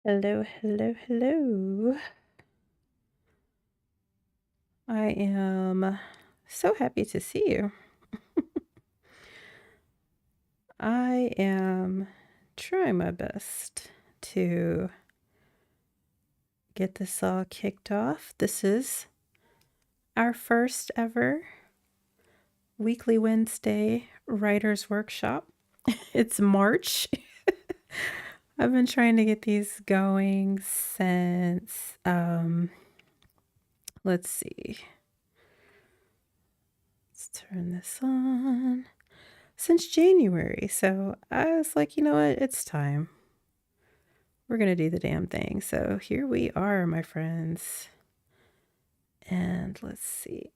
Hello, hello, hello. I am so happy to see you. I am trying my best to get this all kicked off. This is our first ever weekly Wednesday writer's workshop. It's March. I've been trying to get these going since, let's see. Let's turn this on. Since January. So I was like, you know what? It's time. We're going to do the damn thing. So here we are, my friends. And let's see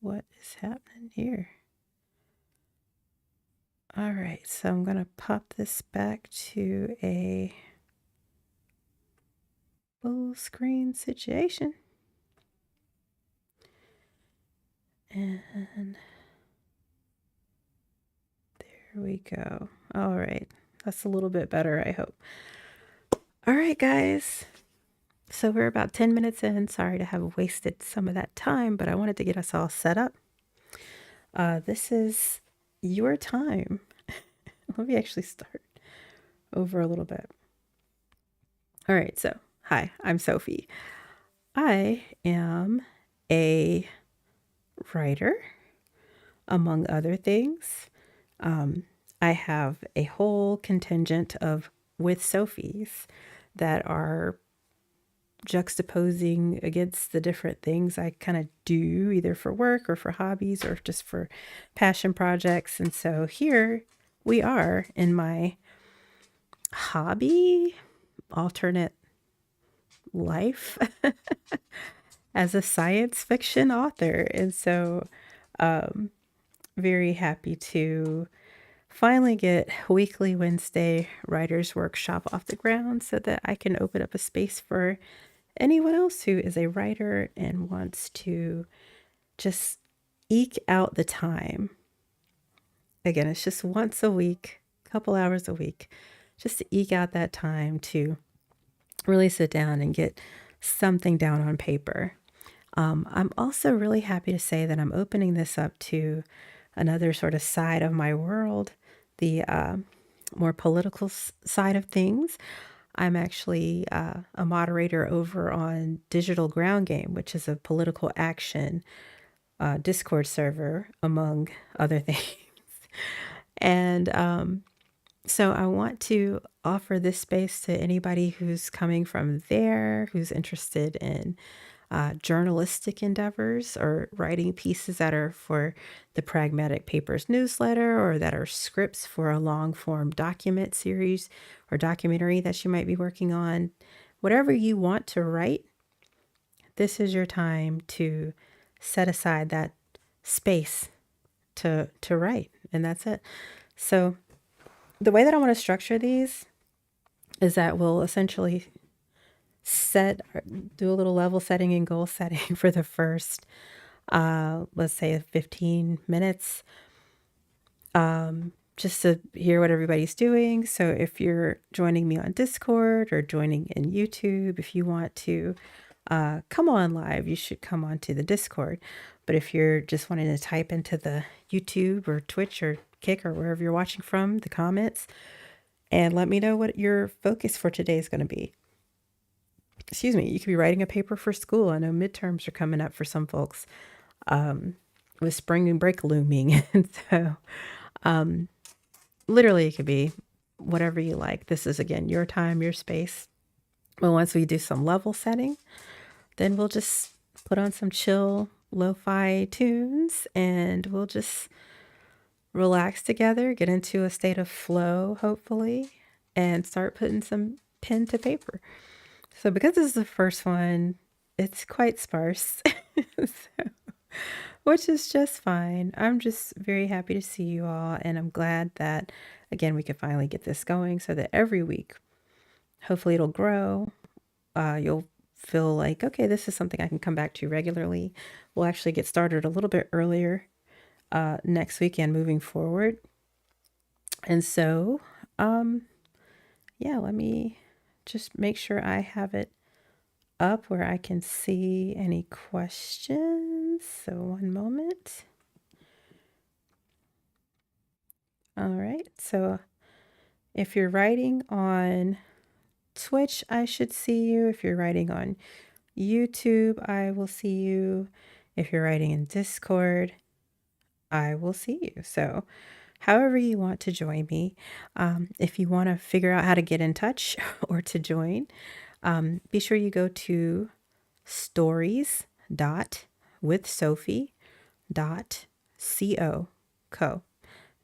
what is happening here. All right, so I'm going to pop this back to a full screen situation. And there we go. All right, that's a little bit better, I hope. All right, guys. So we're about 10 minutes in. Sorry to have wasted some of that time, but I wanted to get us all set up. This is your time. Let me actually start over a little bit. All right, so hi, I'm Sophie. I am a writer, among other things. I have a whole contingent of with Sophies that are juxtaposing against the different things I kind of do, either for work or for hobbies or just for passion projects. And so here we are in my hobby alternate life as a science fiction author. And so, very happy to finally get weekly Wednesday writers workshop off the ground so that I can open up a space for anyone else who is a writer and wants to just eke out the time. Again, it's just once a week, a couple hours a week, just to eke out that time to really sit down and get something down on paper. I'm also really happy to say that I'm opening this up to another sort of side of my world, the more political side of things. I'm actually a moderator over on Digital Ground Game, which is a political action Discord server, among other things. And so I want to offer this space to anybody who's coming from there, who's interested in journalistic endeavors or writing pieces that are for the Pragmatic Papers newsletter or that are scripts for a long form document series or documentary that you might be working on. Whatever you want to write, this is your time to set aside that space to write, and that's it. So the way that I want to structure these is that we'll essentially do a little level setting and goal setting for the first, let's say 15 minutes, just to hear what everybody's doing. So if you're joining me on Discord or joining in YouTube, if you want to come on live, you should come on to the Discord. But if you're just wanting to type into the YouTube or Twitch or Kick or wherever you're watching from, the comments, and let me know what your focus for today is going to be. Excuse me, you could be writing a paper for school. I know midterms are coming up for some folks, with spring break looming. And so literally it could be whatever you like. This is, again, your time, your space. But once we do some level setting, then we'll just put on some chill lo-fi tunes and we'll just relax together, get into a state of flow, hopefully, and start putting some pen to paper. So because this is the first one, it's quite sparse, so, which is just fine. I'm just very happy to see you all, and I'm glad that, again, we could finally get this going so that every week, hopefully it'll grow. You'll feel like, okay, this is something I can come back to regularly. We'll actually get started a little bit earlier next weekend moving forward. And so, yeah, let me just make sure I have it up where I can see any questions. So one moment. All right. So if you're writing on Twitch, I should see you. If you're writing on YouTube, I will see you. If you're writing in Discord, I will see you. So however you want to join me. If you want to figure out how to get in touch or to join, be sure you go to stories.withsophie.co,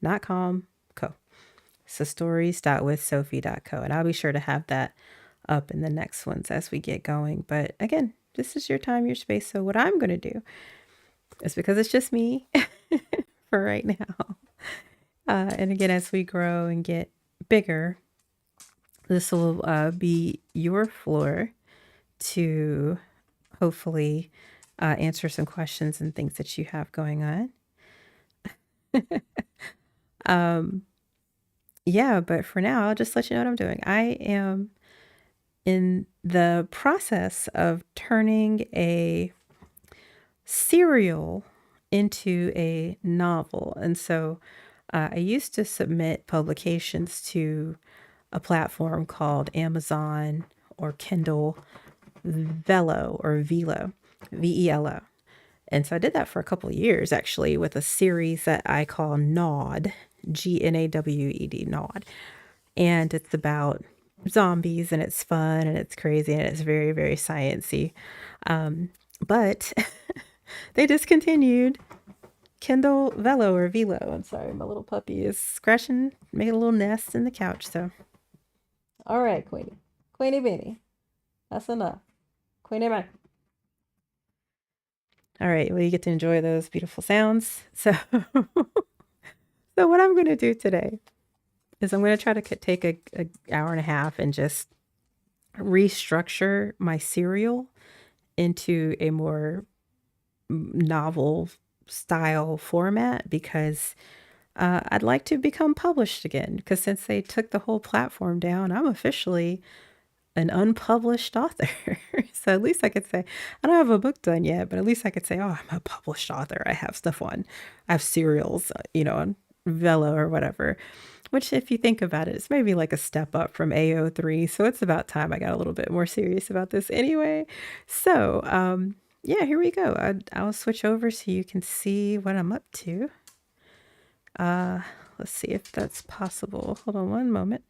not com, co. So stories.withsophie.co. And I'll be sure to have that up in the next ones as we get going. But again, this is your time, your space. So what I'm going to do is, because it's just me for right now. And again, as we grow and get bigger, this will be your floor to hopefully answer some questions and things that you have going on. Yeah, but for now, I'll just let you know what I'm doing. I am in the process of turning a serial into a novel. And so I used to submit publications to a platform called Amazon or Kindle Velo or Velo, Velo. And so I did that for a couple of years actually with a series that I call Gnawed, Gnawed, Gnawed. And it's about zombies and it's fun and it's crazy and it's very, very sciencey. But they discontinued Kindle Velo or Velo. I'm sorry, my little puppy is scratching, making a little nest in the couch. So, all right, Queenie. Queenie Beanie. That's enough. Queenie Beanie. All right, well, you get to enjoy those beautiful sounds. So, so what I'm going to do today is I'm going to try to take a hour and a half and just restructure my serial into a more novel style format because I'd like to become published again. Because since they took the whole platform down, I'm officially an unpublished author. So at least I could say, I don't have a book done yet, but at least I could say, oh, I'm a published author. I have stuff I have serials, on Velo or whatever. Which, if you think about it, it's maybe like a step up from AO3. So it's about time I got a little bit more serious about this anyway. So, yeah, here we go. I'll switch over so you can see what I'm up to. Let's see if that's possible. Hold on one moment.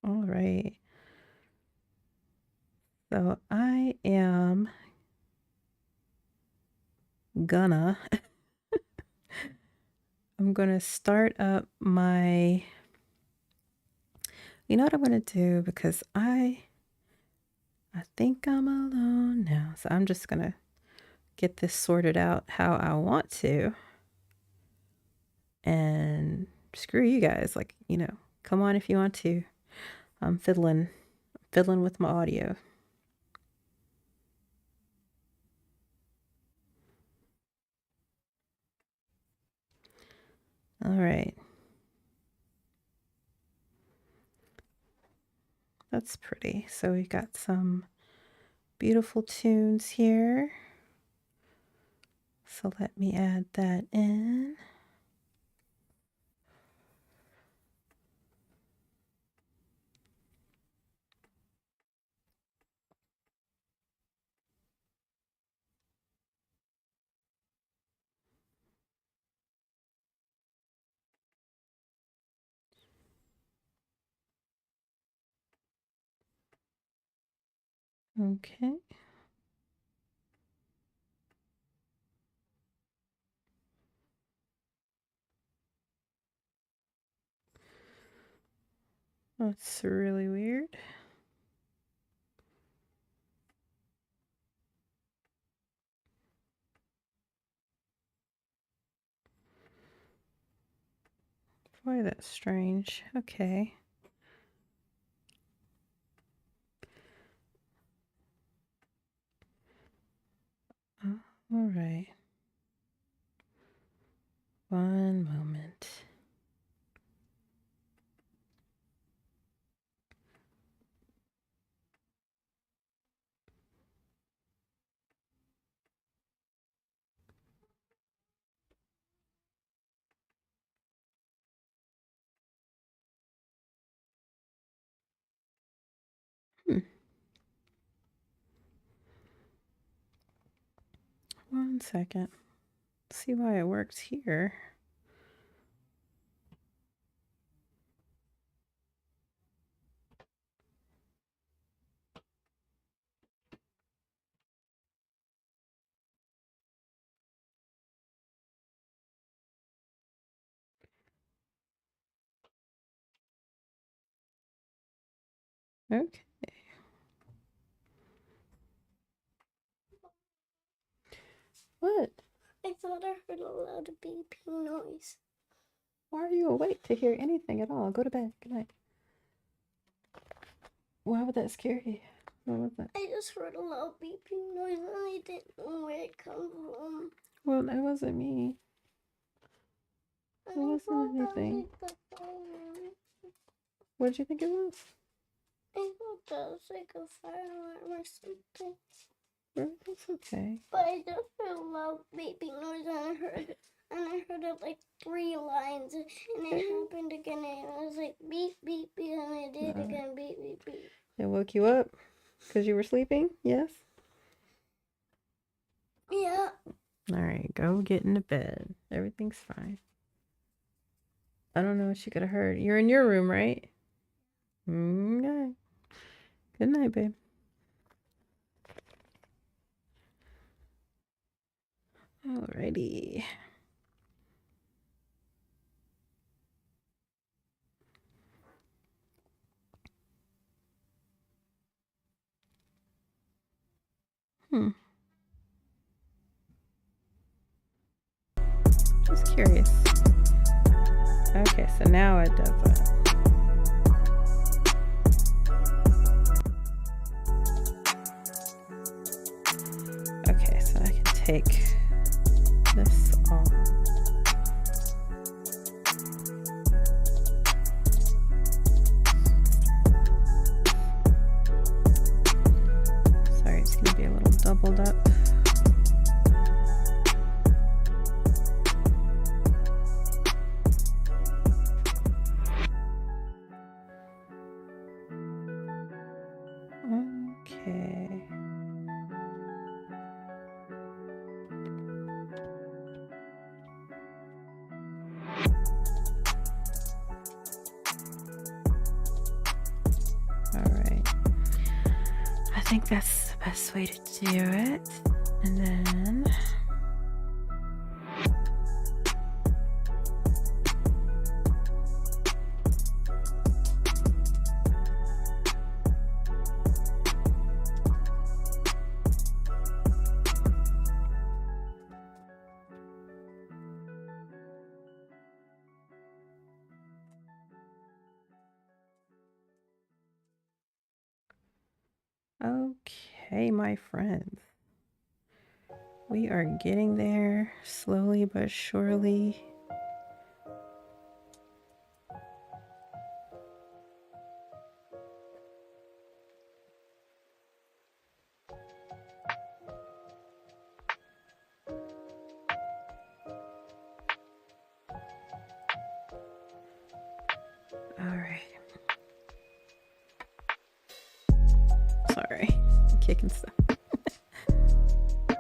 All right. So I am gonna, I'm gonna start up you know what I'm gonna do because I think I'm alone now. So I'm just gonna get this sorted out how I want to. And screw you guys. Like, come on if you want to. I'm fiddling with my audio. All right. That's pretty. So we got some beautiful tunes here. So let me add that in. Okay. That's really weird. Boy, that's strange. Okay. All right. One moment. Hmm. One second. Let's see why it works here. Okay. What? I thought I heard a loud beeping noise. Why are you awake to hear anything at all? Go to bed. Good night. Why would that scare you? What was that? I just heard a loud beeping noise and I didn't know where it come from. Well, that wasn't me. It wasn't anything. What did you think it was? I thought that was like a fire alarm or something. Everything's okay. But I just heard a loud beeping noise and I heard it like 3 lines and it happened again and it was like beep beep beep and it did again beep beep beep. It woke you up because you were sleeping? Yes? Yeah. Alright, go get into bed. Everything's fine. I don't know what you could have heard. You're in your room, right? Okay. Good night, babe. Alrighty. Just curious. Okay, so now it does that. Okay, so I can take this off. Sorry, it's gonna be a little doubled up. Okay. Alright. I think that's the best way to do it. And then okay, my friends. We are getting there slowly but surely. Alright. Sorry, I'm kicking stuff.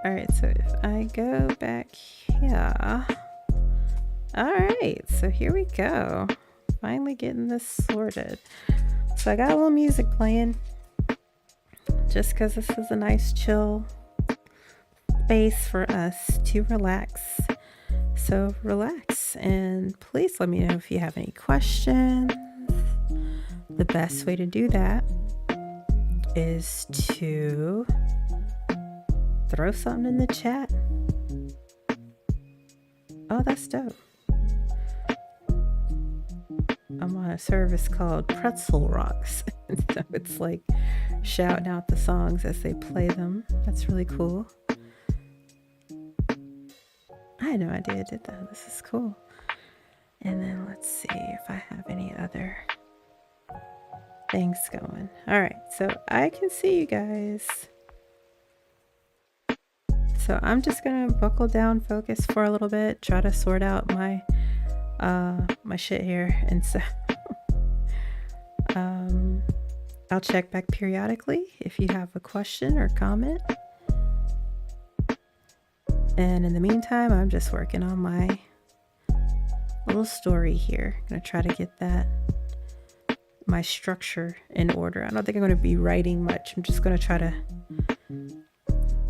Alright, so if I go back here. Alright, so here we go. Finally getting this sorted. So I got a little music playing. Just because this is a nice chill space for us to relax. So relax and please let me know if you have any questions. The best way to do that is to throw something in the chat. Oh, that's dope. I'm on a service called Pretzel Rocks. So it's like shouting out the songs as they play them. That's really cool. I had no idea I did that. This is cool. And then let's see if I have any other things going. All right, so I can see you guys. So I'm just gonna buckle down, focus for a little bit, try to sort out my my shit here, and so I'll check back periodically if you have a question or comment. And in the meantime, I'm just working on my little story here. I'm gonna try to get my structure in order. I don't think I'm gonna be writing much. I'm just gonna try to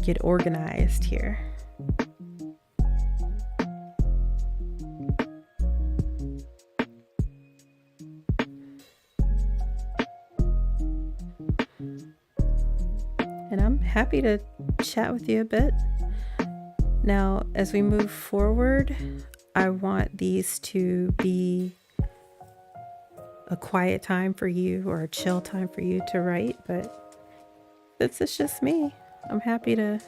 get organized here. And I'm happy to chat with you a bit. Now, as we move forward, I want these to be a quiet time for you or a chill time for you to write, but this is just me. I'm happy to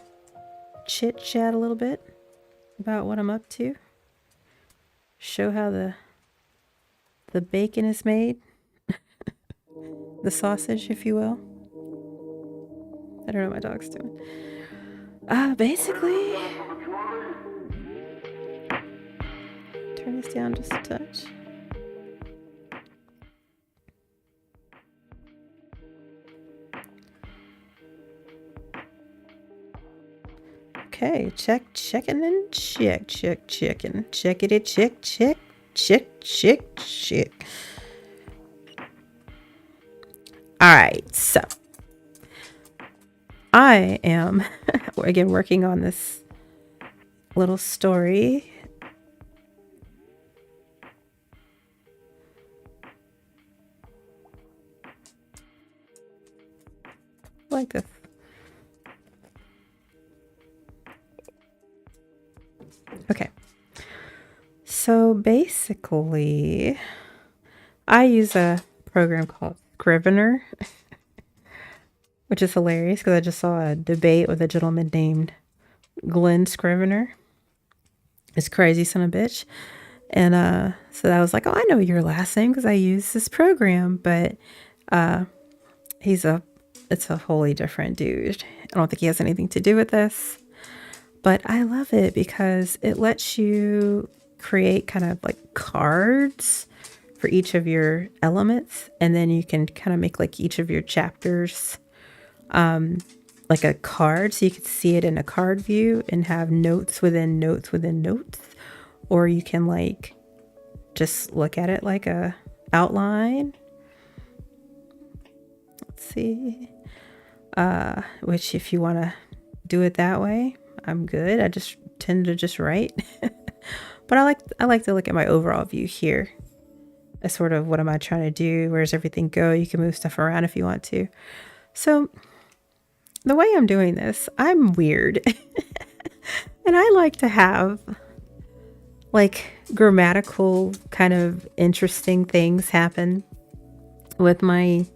chit chat a little bit about what I'm up to. show how the bacon is made, the sausage, if you will. I don't know what my dog's doing. Basically, turn this down just a touch. Okay, checking and checking. Checkity, check. All right, so I am, again, working on this little story. Like this. Okay. So basically, I use a program called Scrivener, which is hilarious because I just saw a debate with a gentleman named Glenn Scrivener. This crazy son of a bitch. And so I was like, oh, I know your last name because I use this program. But it's a wholly different dude. I don't think he has anything to do with this. But I love it because it lets you create kind of like cards for each of your elements. And then you can kind of make like each of your chapters like a card. So you could see it in a card view and have notes within notes within notes. Or you can like just look at it like a outline. Let's see. Which if you want to do it that way, I'm good. I just tend to just write. But I like to look at my overall view here. As sort of what am I trying to do? Where does everything go? You can move stuff around if you want to. So the way I'm doing this, I'm weird. And I like to have like grammatical kind of interesting things happen with my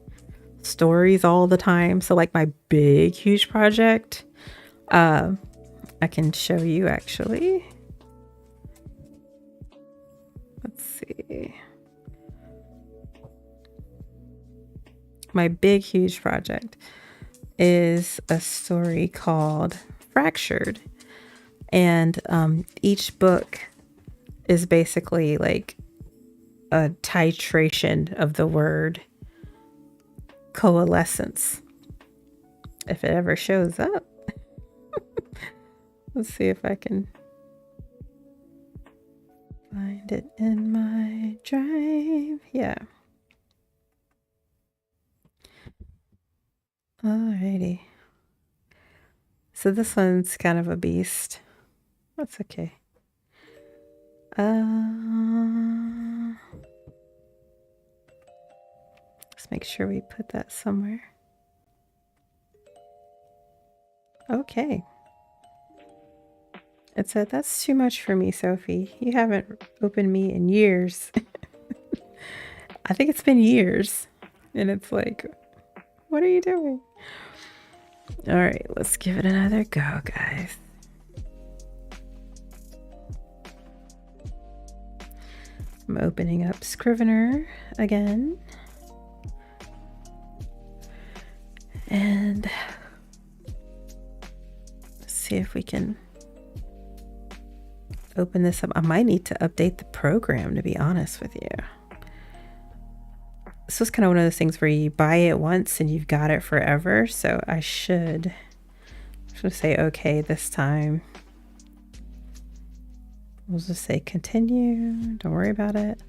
stories all the time. So like my big, huge project, I can show you actually. Let's see. My big, huge project is a story called Fractured. And each book is basically like a titration of the word coalescence. If it ever shows up. Let's see if I can find it in my drive. Yeah. Alrighty. So this one's kind of a beast. That's okay. Let's make sure we put that somewhere. Okay. It said, that's too much for me, Sophie. You haven't opened me in years. I think it's been years. And it's like, what are you doing? All right, let's give it another go, guys. I'm opening up Scrivener again. And let's see if we can open this up. I might need to update the program, to be honest with you. This was kind of one of those things where you buy it once and you've got it forever. So I should say, okay, this time. We'll just say continue. Don't worry about it.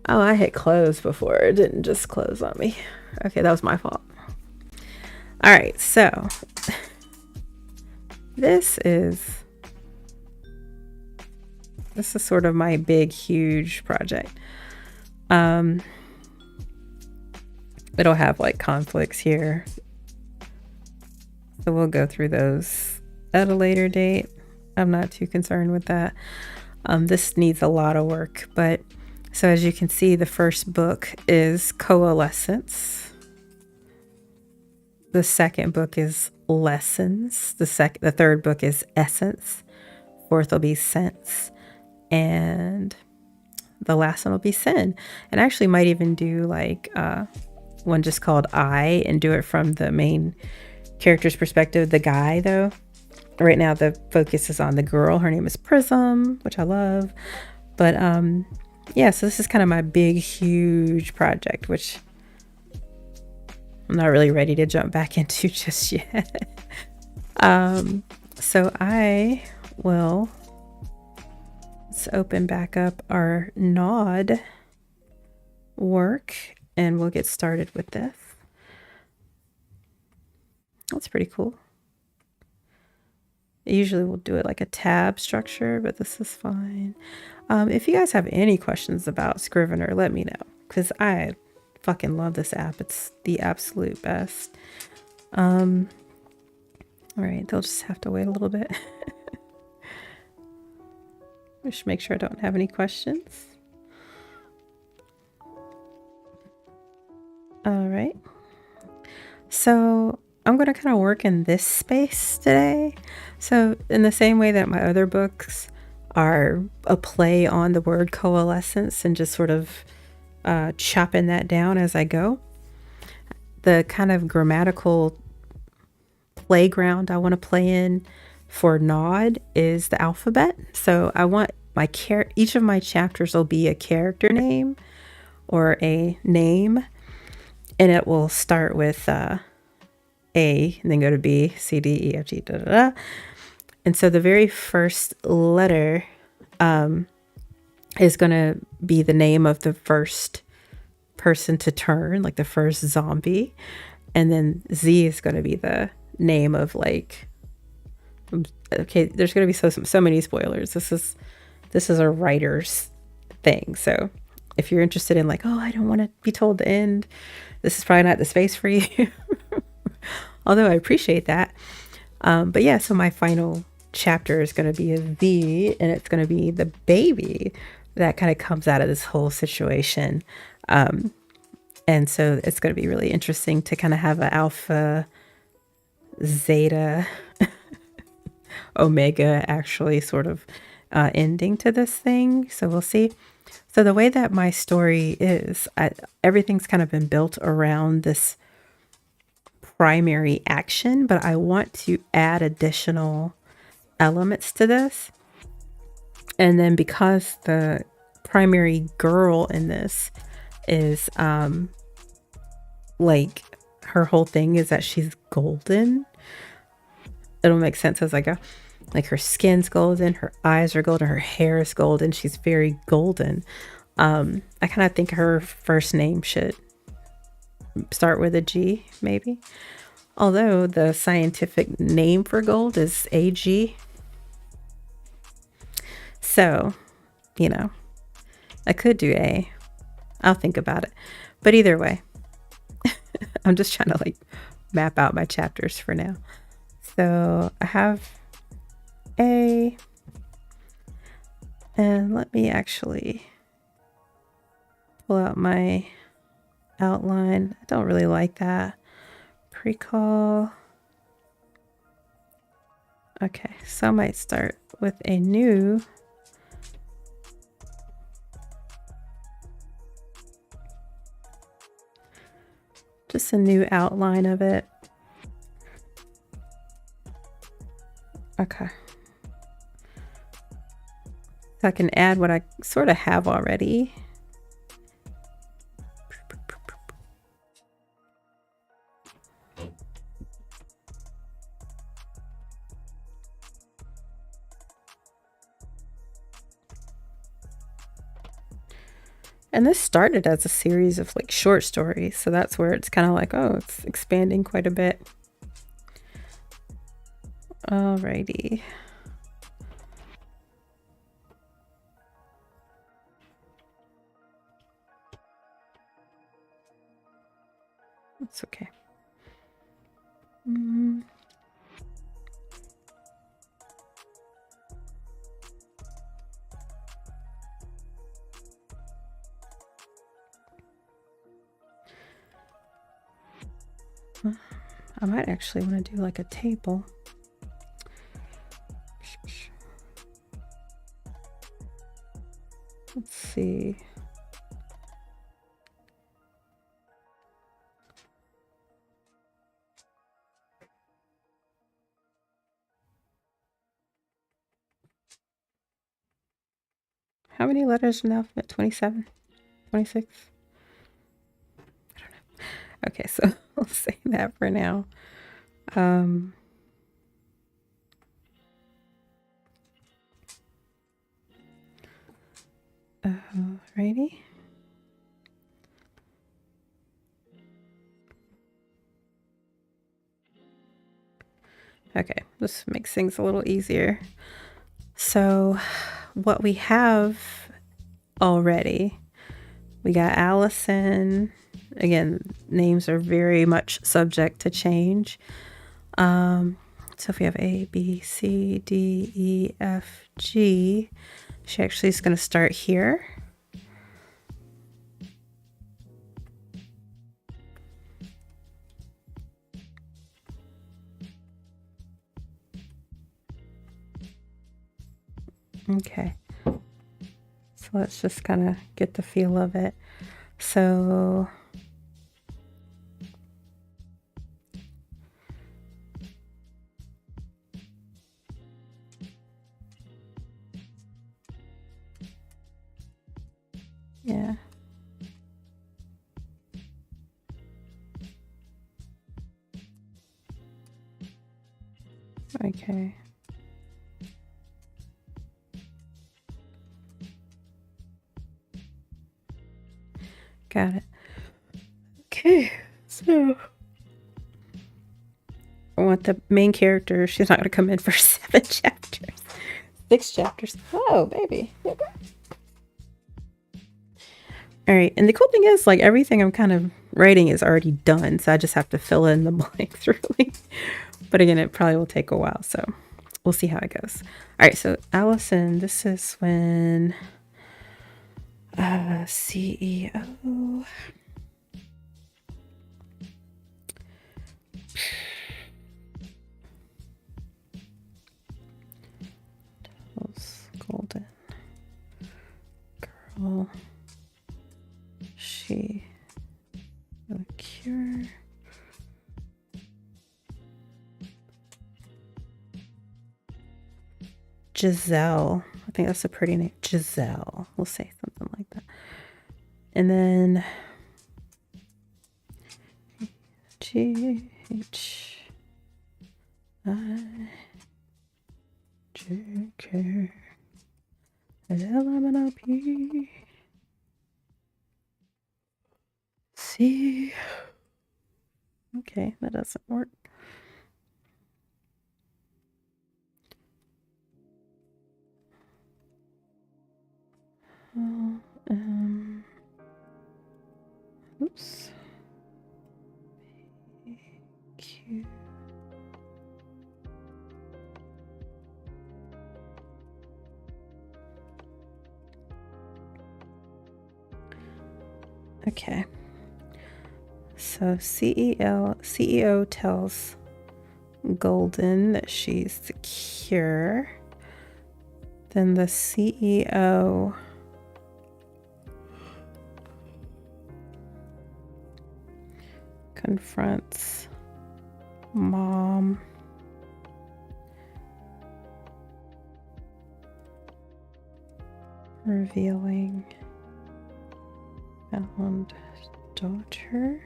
Oh, I hit close before. It didn't just close on me. Okay, that was my fault. All right, so this is sort of my big, huge project. It'll have like conflicts here. So we'll go through those at a later date. I'm not too concerned with that. This needs a lot of work, but so as you can see, the first book is Coalescence. The second book is Lessons. The third book is Essence. Fourth will be Sense. And the last one will be sin. And I actually might even do like one just called I and do it from the main character's perspective, the guy though. Right now the focus is on the girl. Her name is Prism, which I love. But yeah, so this is kind of my big, huge project, which I'm not really ready to jump back into just yet. So I will, let's open back up our Nod work and we'll get started with this. That's pretty cool. Usually we'll do it like a tab structure, but this is fine. If you guys have any questions about Scrivener, let me know, because I fucking love this app. It's the absolute best. All right, they'll just have to wait a little bit. Just make sure I don't have any questions. All right. So I'm going to kind of work in this space today. So in the same way that my other books are a play on the word coalescence and just sort of chopping that down as I go, the kind of grammatical playground I want to play in for Nod is the alphabet. So I want my each of my chapters will be a character name or a name, and it will start with A and then go to B, C, D, E, F, G, da, da, da. And so the very first letter is going to be the name of the first person to turn, like the first zombie. And then Z is going to be the name of like, okay, there's going to be so many spoilers. This is a writer's thing. So if you're interested in like, oh, I don't want to be told the end, this is probably not the space for you. Although I appreciate that. But yeah, so my final chapter is going to be a V, and it's going to be the baby that kind of comes out of this whole situation. And so it's going to be really interesting to kind of have an alpha, zeta, omega actually sort of ending to this thing. So we'll see. So the way that my story is, everything's kind of been built around this primary action, but I want to add additional elements to this. And then because the primary girl in this is like her whole thing is that she's golden, it'll make sense as I go. Like her skin's golden, her eyes are golden, her hair is golden, she's very golden. I kind of think her first name should start with a G, maybe. Although the scientific name for gold is AG. So, you know, I could do A. I'll think about it. But either way, I'm just trying to like map out my chapters for now. So I have A. And let me actually pull out my outline. I don't really like that. Pre-call. Okay, so I might start with a new just a new outline of it. Okay. So I can add what I sort of have already. And this started as a series of like short stories. So that's where it's kind of like, oh, it's expanding quite a bit. Alrighty. That's okay. I might actually want to do like a table. Let's see. How many letters in the alphabet? 27? 26? I don't know. Okay, so we'll say that for now. Alrighty. Okay, this makes things a little easier. So, what we have already, we got Allison. Again, names are very much subject to change. So if we have A, B, C, D, E, F, G, she actually is going to start here. Okay. So let's just kind of get the feel of it. So yeah. Okay. Got it. Okay. So I want the main character. She's not going to come in for 7 chapters. 6 chapters. Oh, baby. All right. And the cool thing is, like, everything I'm kind of writing is already done. So I just have to fill in the blanks, really. But again, it probably will take a while. So we'll see how it goes. All right. So, Allison, this is when CEO. Golden girl. She will cure. Giselle. I think that's a pretty name. Giselle. We'll say something like that. And then GHIJKLMNOP. Okay, that doesn't work. Oops. Q. Okay. So CEO tells Golden that she's secure. Then the CEO confronts Mom. Revealing found daughter.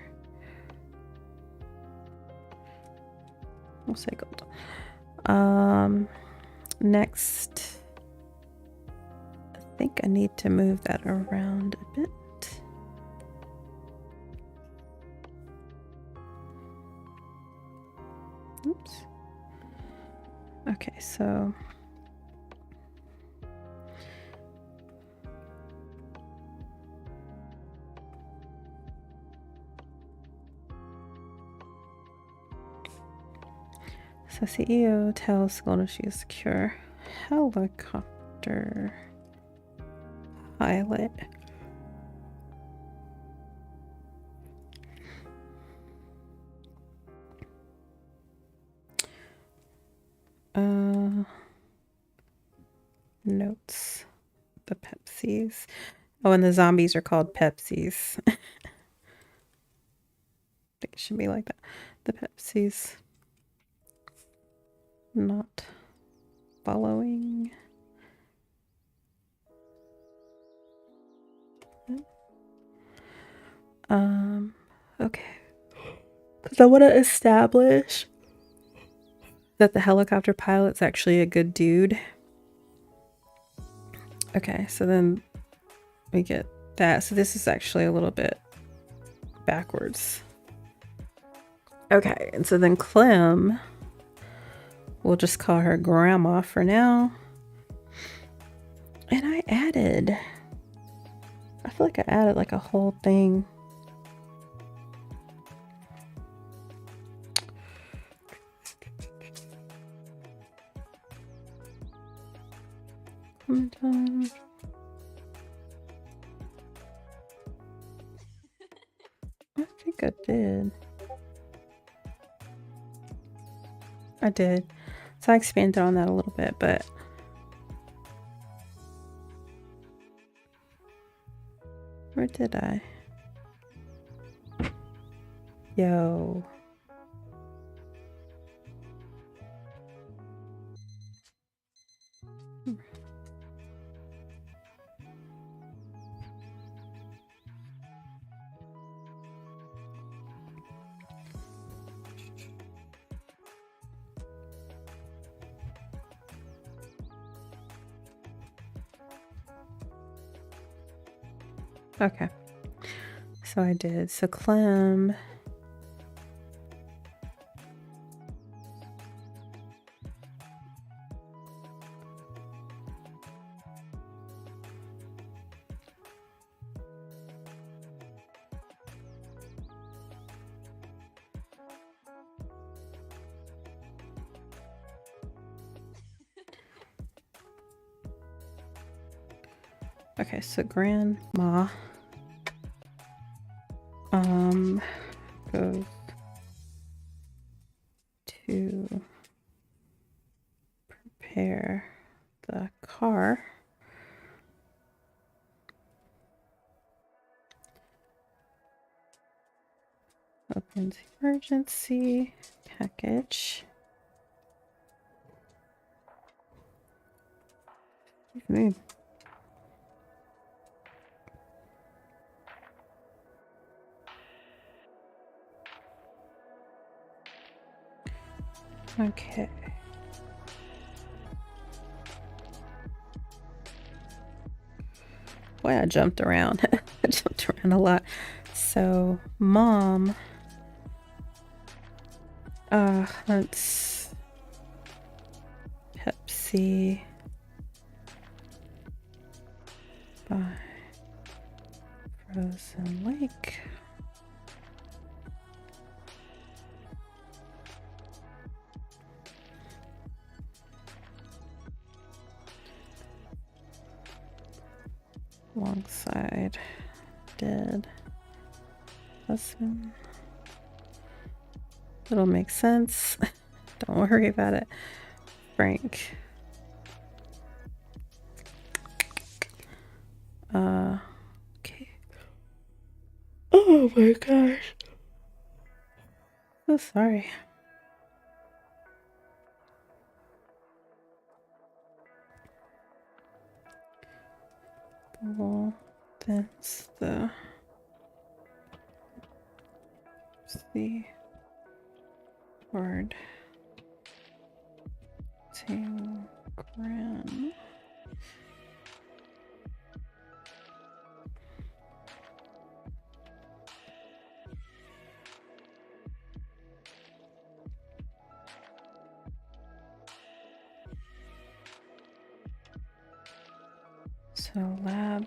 We'll say Golden. Next, I think I need to move that around a bit. Oops. Okay, so CEO tells Golden she is secure. Helicopter pilot. Notes. The Pepsis. Oh, and the zombies are called Pepsis. I think it should be like that. The Pepsis. Not following. Okay. Because I want to establish that the helicopter pilot's actually a good dude. Okay, so then we get that. So this is actually a little bit backwards. Okay, and so then Clem, we'll just call her Grandma for now. And I feel like I added like a whole thing. I think I did. I did. So I expanded on that a little bit, but where did I? Yo. Okay. So I did. So Clem. Okay, so Grandma goes to prepare the car. Opens emergency package. Excuse me. Okay. Boy, I jumped around. I jumped around a lot. So, Mom hunts Pepsi by frozen lake. Alongside dead husband. It'll make sense. Don't worry about it. Frank. Okay. Oh my gosh. So sorry. Well, that's the word to Gran. So lab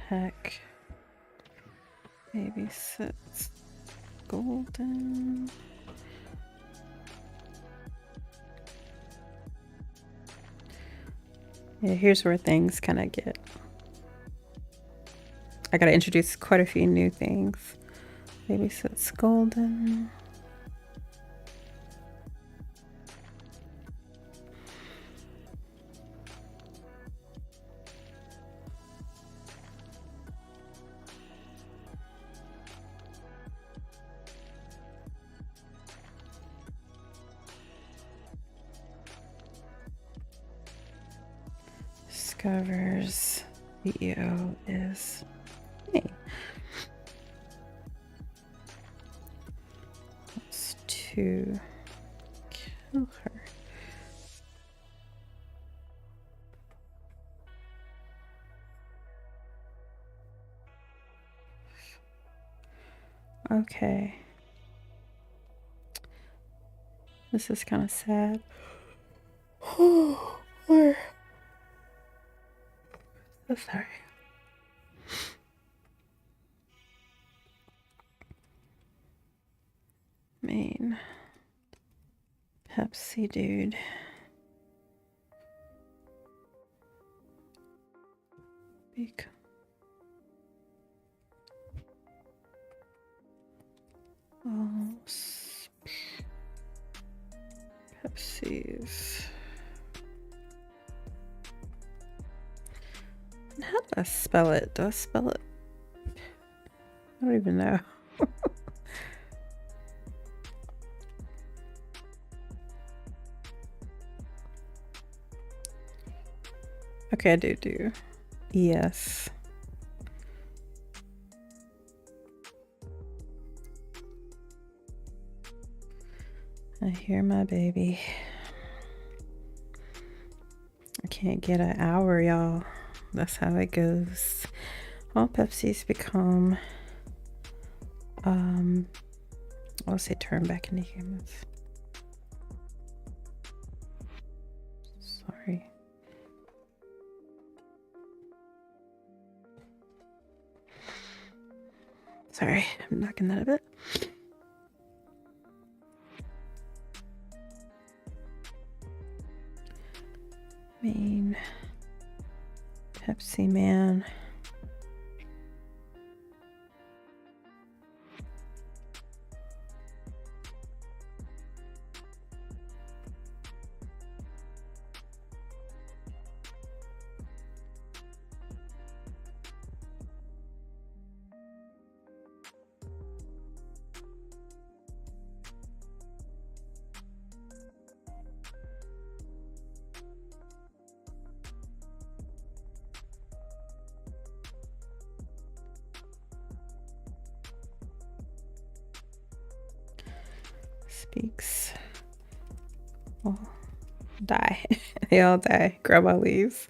heck babysits Golden. Yeah, here's where things kind of get. I gotta introduce quite a few new things. Babysits Golden. discovers Theo is me. Wants to kill her. Okay. This is kind of sad. Oh, so sorry. Main Pepsi dude. Big. Oh, Pepsi's. How do I spell it? Do I spell it? I don't even know. Okay, I do. Yes. I hear my baby. I can't get an hour, y'all. That's how it goes. All Pepsis become, I'll say turn back into humans. Sorry. Sorry, I'm knocking that a bit. Main Pepsi man. Speaks. Oh, die. They all die. Grandma leaves.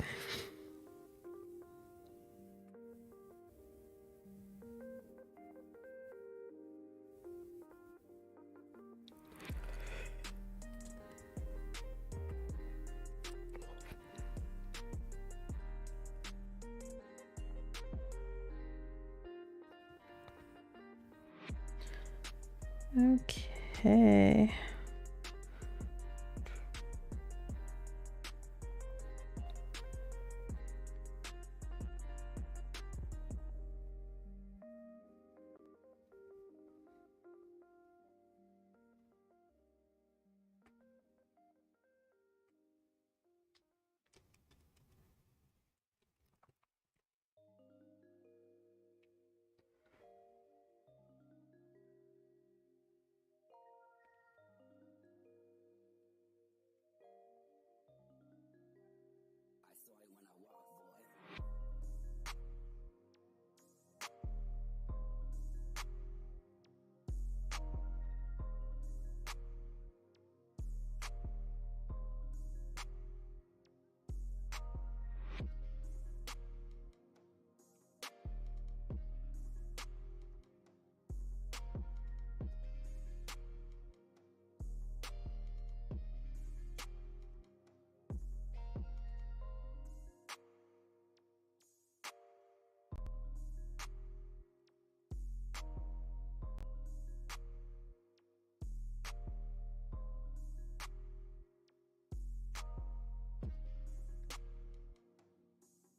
Okay.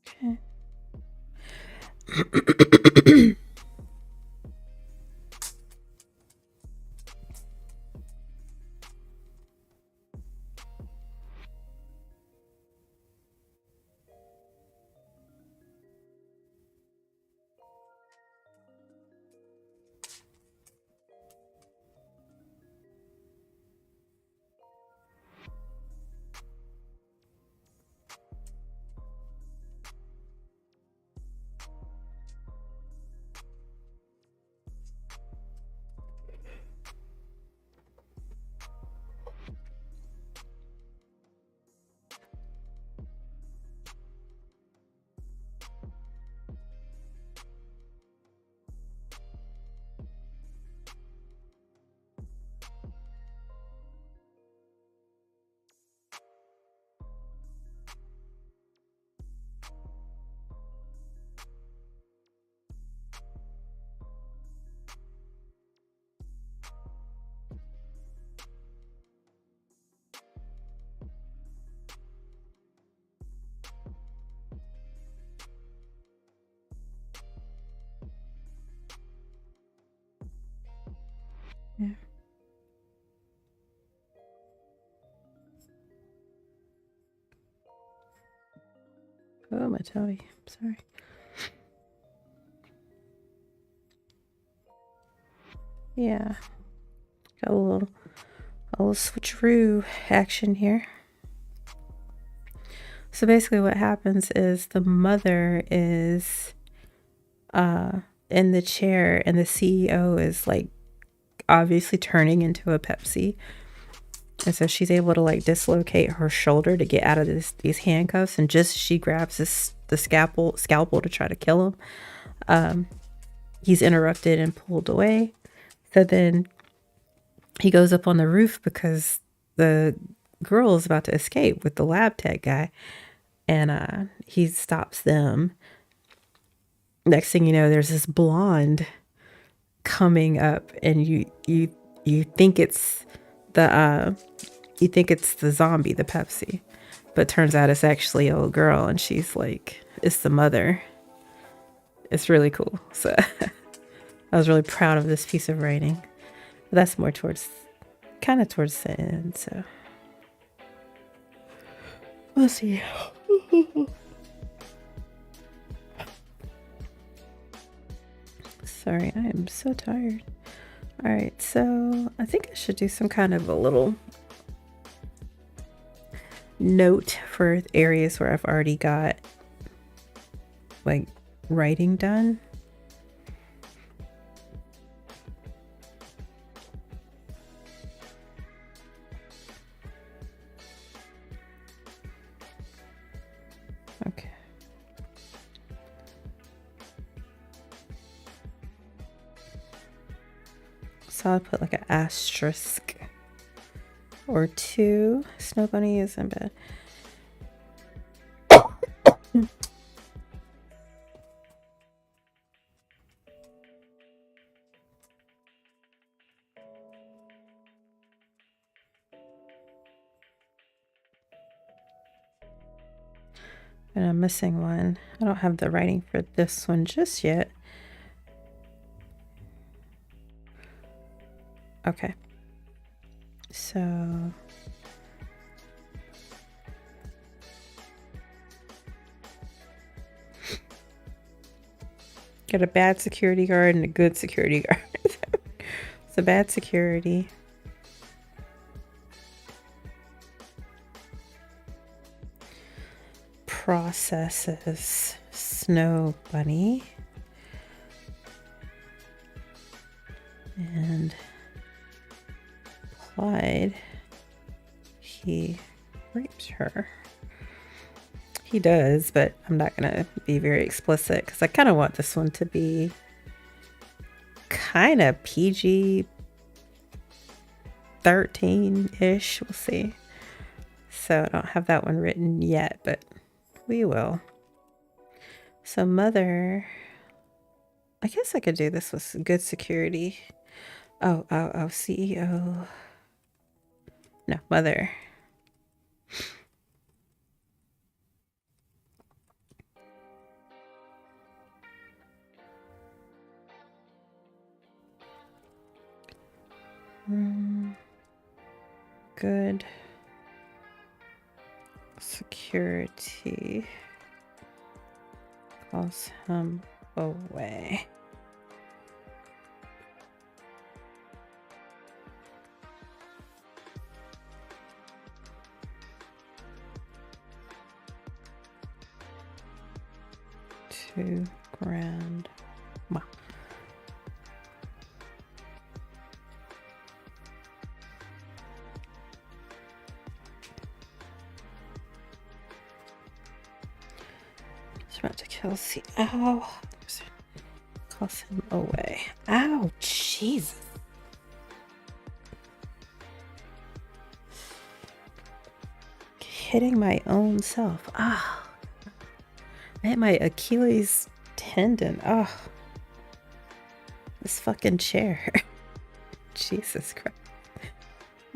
Okay. Oh, my Tony. Sorry. Yeah. Got a little switcheroo action here. So basically what happens is the mother is in the chair and the CEO is like obviously turning into a Pepsi. And so she's able to like dislocate her shoulder to get out of these handcuffs, and just she grabs the scalpel to try to kill him. He's interrupted and pulled away. So then he goes up on the roof because the girl is about to escape with the lab tech guy, and he stops them. Next thing you know, there's this blonde coming up, and you think it's the zombie, the Pepsi, but turns out it's actually a little girl, and she's like, it's the mother. It's really cool. So I was really proud of this piece of writing. But that's more towards the end. So we'll see. Sorry, I am so tired. All right, so I think I should do some kind of a little note for areas where I've already got like writing done. Okay. So I'll put like an asterisk or two. Snow Bunny is in bed. And I'm missing one. I don't have the writing for this one just yet. Okay. So got a bad security guard and a good security guard. It's a bad security. Processes Snow Bunny. And Clyde, he rapes her. He does, but I'm not going to be very explicit because I kind of want this one to be kind of PG 13-ish. We'll see. So I don't have that one written yet, but we will. So mother, I guess I could do this with good security. Oh, CEO. No, mother. Good security calls him away. $2,000. Wow. He's about to kill C. Ow. Calls him away. Ow, Jesus. Hitting my own self. Ah. I hit my Achilles tendon. Oh. This fucking chair. Jesus Christ.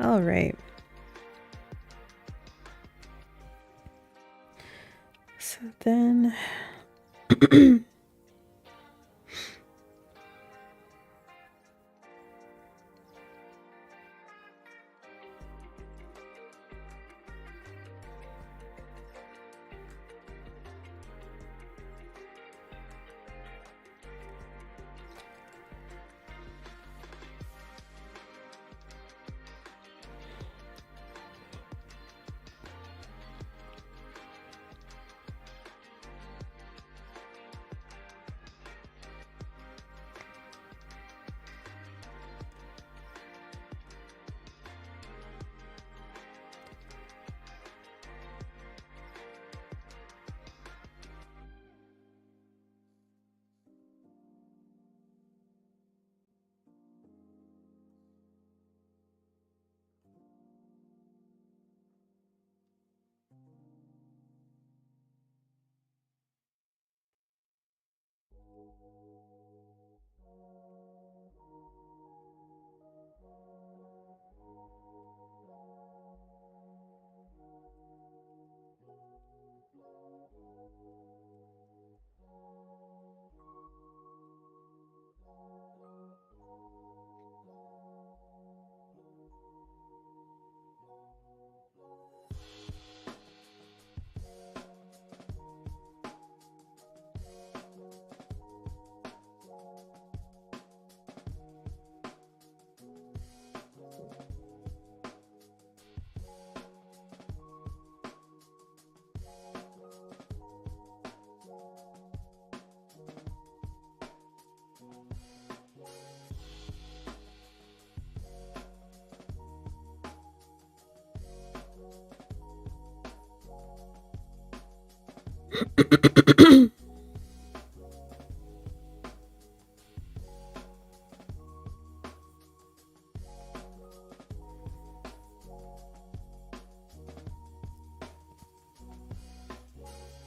All right. So then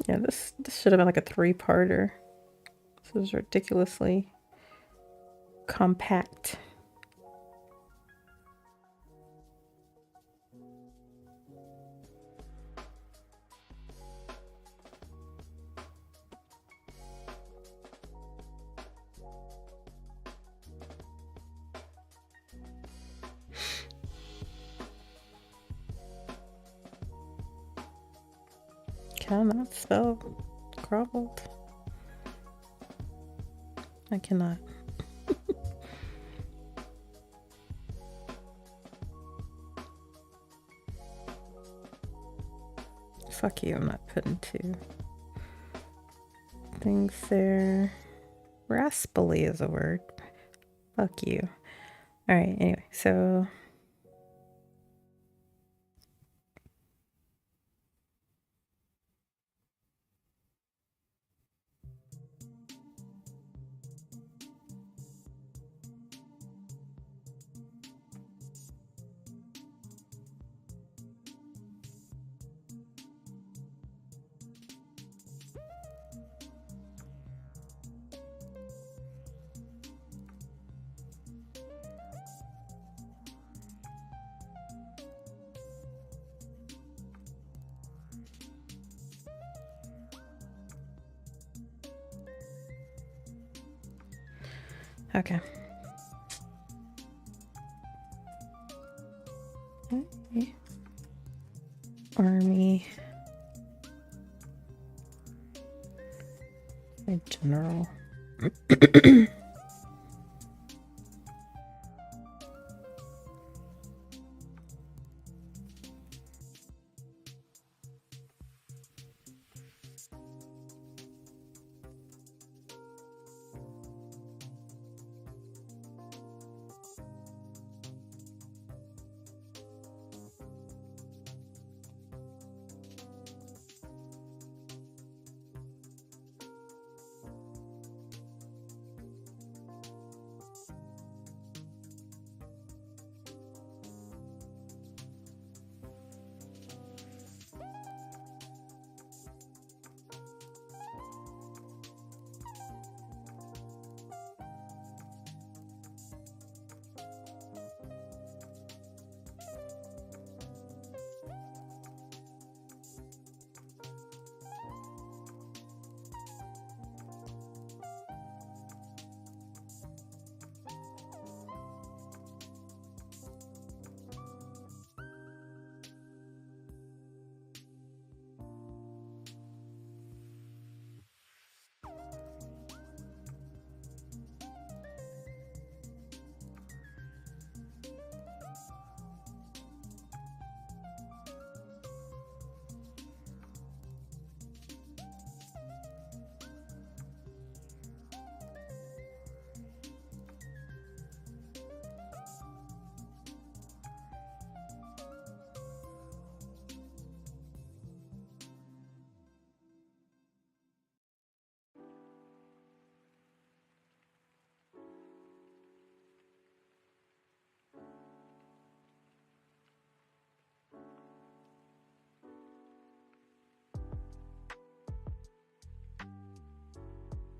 Yeah, this should have been like a 3-parter. This was ridiculously compact. Cannot spell crumbled. I cannot. Fuck you, I'm not putting 2 things there. Raspily is a word. Fuck you. Alright, anyway, so okay. Okay. Army. My general.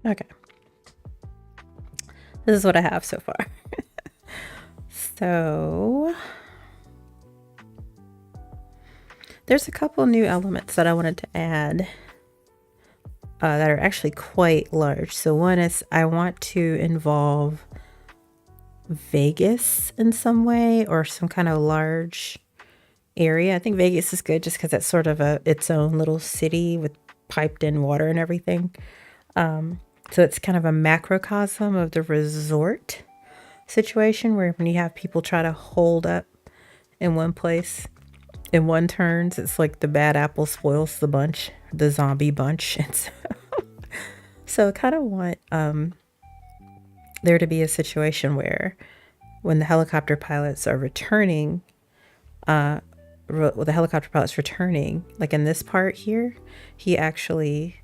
Okay. This is what I have so far. So there's a couple new elements that I wanted to add that are actually quite large. So one is I want to involve Vegas in some way, or some kind of large area. I think Vegas is good just because it's sort of its own little city with piped in water and everything. So it's kind of a macrocosm of the resort situation, where when you have people try to hold up in one place in one turns, it's like the bad apple spoils the bunch, the zombie bunch. And so I kind of want there to be a situation where when the helicopter pilots are returning the helicopter pilot's returning, like in this part here, he actually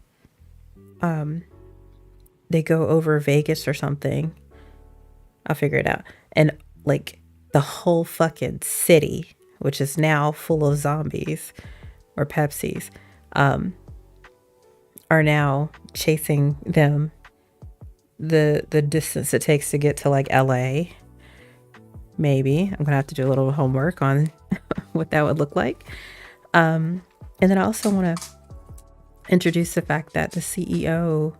they go over Vegas or something. I'll figure it out. And like the whole fucking city, which is now full of zombies or Pepsis, are now chasing them the distance it takes to get to like LA. Maybe I'm gonna have to do a little homework on what that would look like. And then I also want to introduce the fact that the CEO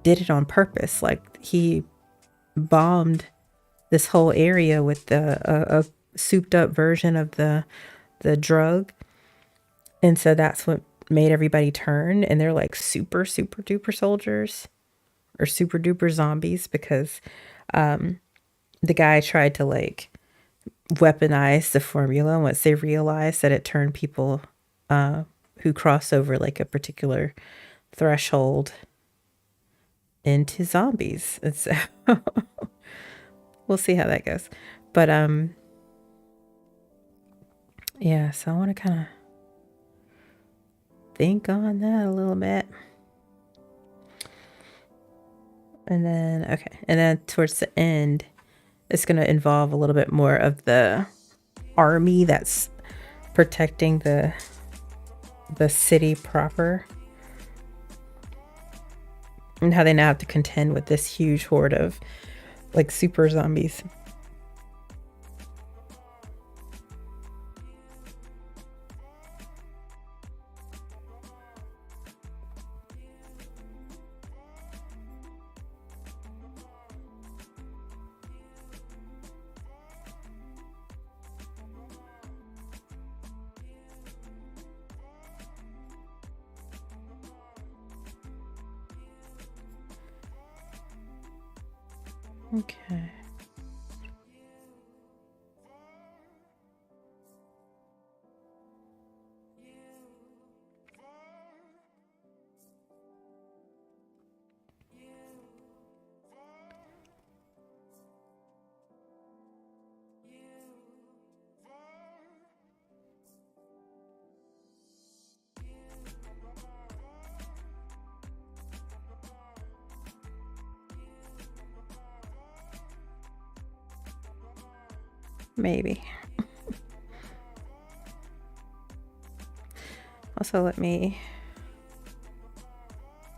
did it on purpose. Like he bombed this whole area with a souped up version of the drug, and so that's what made everybody turn. And they're like super duper soldiers or super duper zombies because the guy tried to like weaponize the formula. Once they realized that it turned people who cross over like a particular threshold into zombies. And so we'll see how that goes. But yeah, so I want to kind of think on that a little bit. And then towards the end, it's going to involve a little bit more of the army that's protecting the city proper, and how they now have to contend with this huge horde of like super zombies. Okay. Maybe. Also, I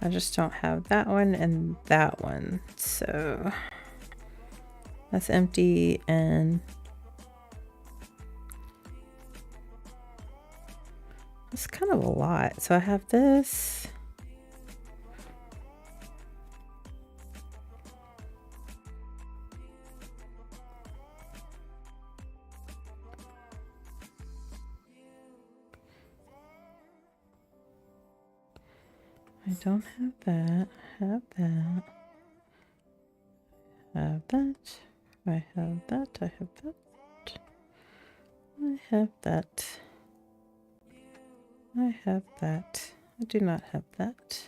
just don't have that one and that one. So that's empty, and it's kind of a lot. So I have this. I don't have that. I have that. I have that. I have that. I have that. I have that. I have that. I do not have that.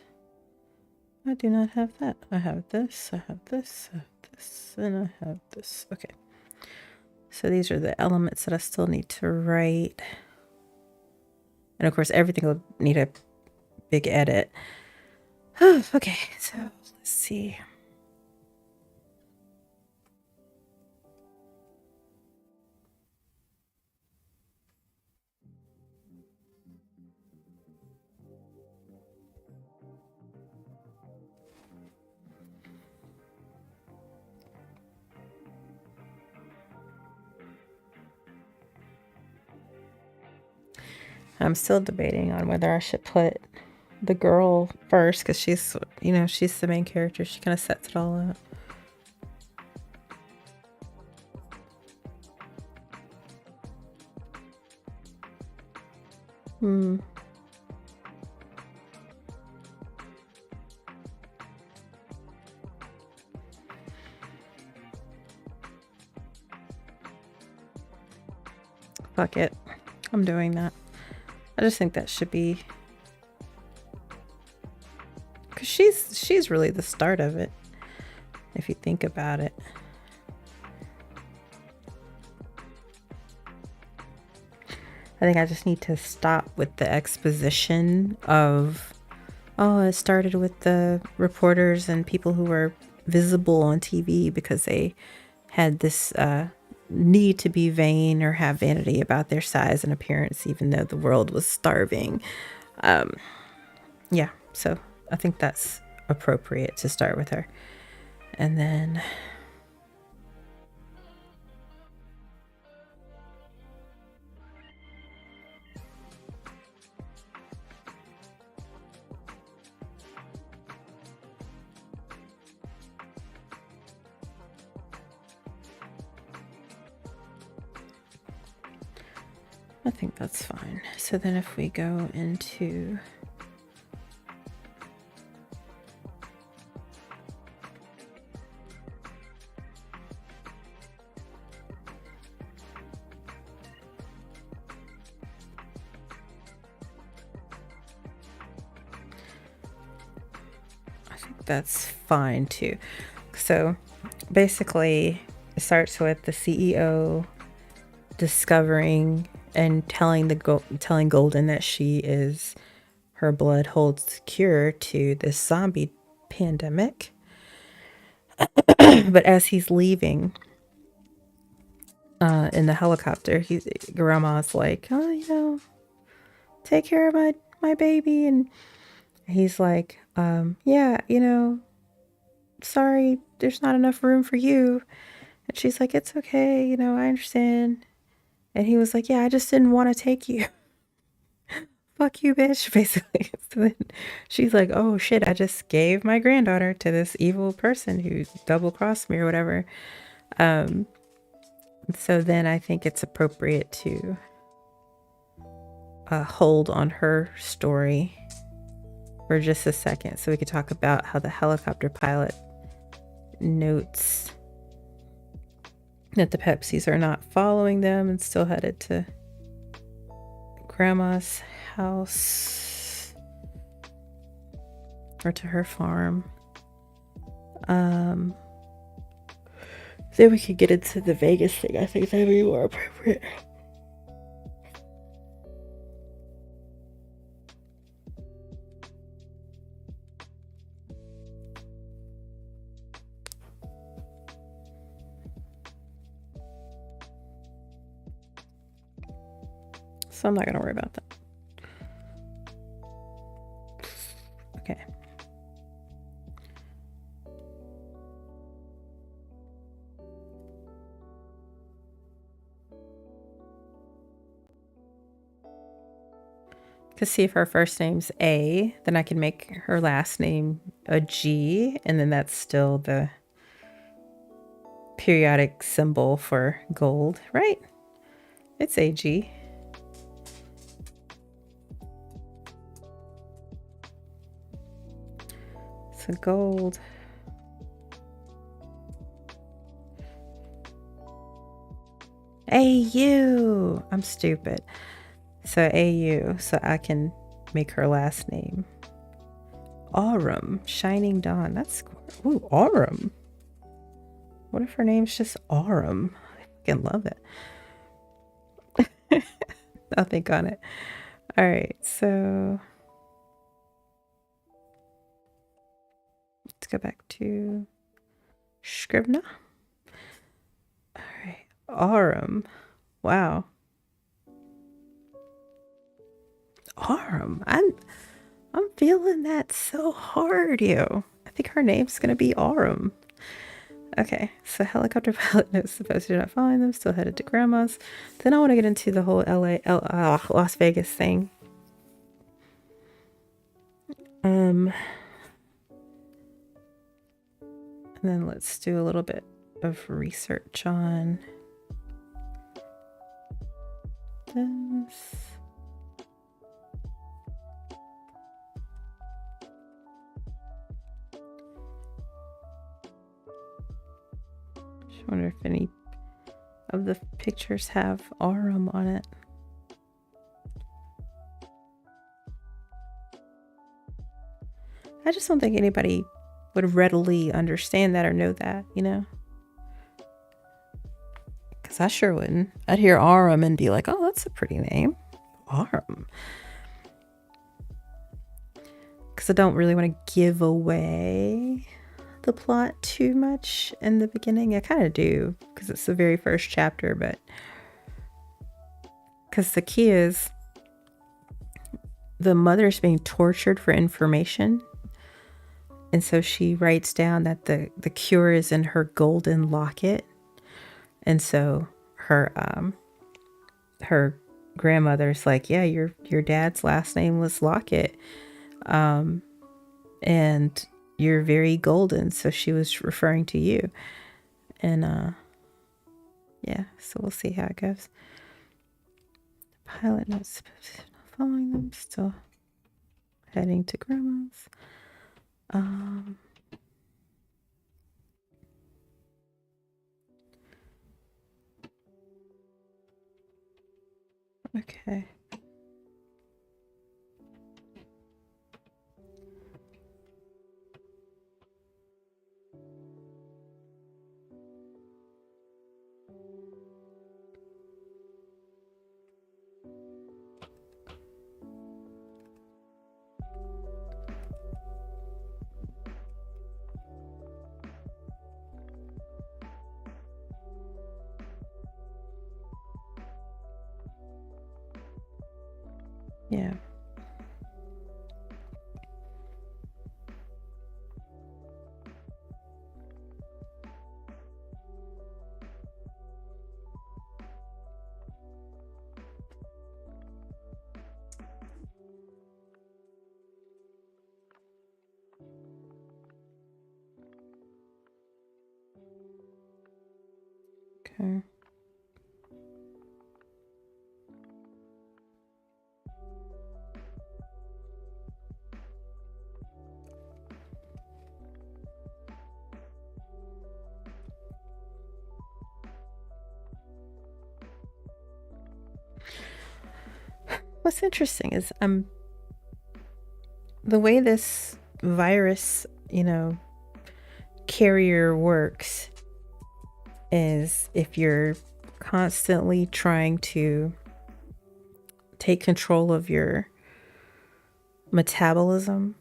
I do not have that. I have this. I have this. I have this. And I have this. Okay. So these are the elements that I still need to write. And of course, everything will need a big edit. Okay, so let's see. I'm still debating on whether I should put the girl first, because she's, she's the main character. She kind of sets it all up. Fuck it. I'm doing that. I just think that should be, because she's really the start of it, if you think about it. I think I just need to stop with the exposition of, oh, it started with the reporters and people who were visible on TV because they had this need to be vain or have vanity about their size and appearance, even though the world was starving. Yeah, so I think that's appropriate to start with her. And then I think that's fine. So then if we go into that's fine too. So basically, it starts with the CEO discovering and telling Golden that her blood holds cure to this zombie pandemic. But as he's leaving in the helicopter, Grandma's like, "Oh, take care of my baby," and he's like, "Yeah, sorry, there's not enough room for you." And she's like, "It's okay, I understand." And he was like, "Yeah, I just didn't want to take you." Fuck you, bitch, basically. So then she's like, "Oh shit, I just gave my granddaughter to this evil person who double crossed me or whatever." So then I think it's appropriate to hold on her story for just a second so we could talk about how the helicopter pilot notes that the Pepsis are not following them and still headed to Grandma's house or to her farm. Then we could get into the Vegas thing. I think that'd be more appropriate. So I'm not going to worry about that. Okay. Because see, if her first name's A, then I can make her last name a G, and then that's still the periodic symbol for gold, right? It's AG. So gold. AU. I'm stupid. So AU. So I can make her last name. Aurum. Shining Dawn. That's cool. Ooh, Aurum. What if her name's just Aurum? I fucking love it. I'll think on it. All right, so let's go back to Scribner. All right, Aurum. Wow. Aurum. I'm feeling that so hard, yo. I think her name's gonna be Aurum. Okay, so helicopter pilot is supposed to not find them, still headed to Grandma's. Then I want to get into the whole Las Vegas thing. And then let's do a little bit of research on this. Just wonder if any of the pictures have Aurum on it. I just don't think anybody would readily understand that or know that, Because I sure wouldn't. I'd hear Aurum and be like, "Oh, that's a pretty name." arm. Because I don't really want to give away the plot too much in the beginning. I kind of do, because it's the very first chapter, but because the key is the mother's being tortured for information. And so she writes down that the cure is in her golden locket. And so her grandmother's like, yeah, your dad's last name was Locket. And you're very golden. So she was referring to you. And yeah, so we'll see how it goes. Pilot notes following them, still heading to grandma's. Okay. Yeah. Okay. What's interesting is the way this virus, carrier works is if you're constantly trying to take control of your metabolism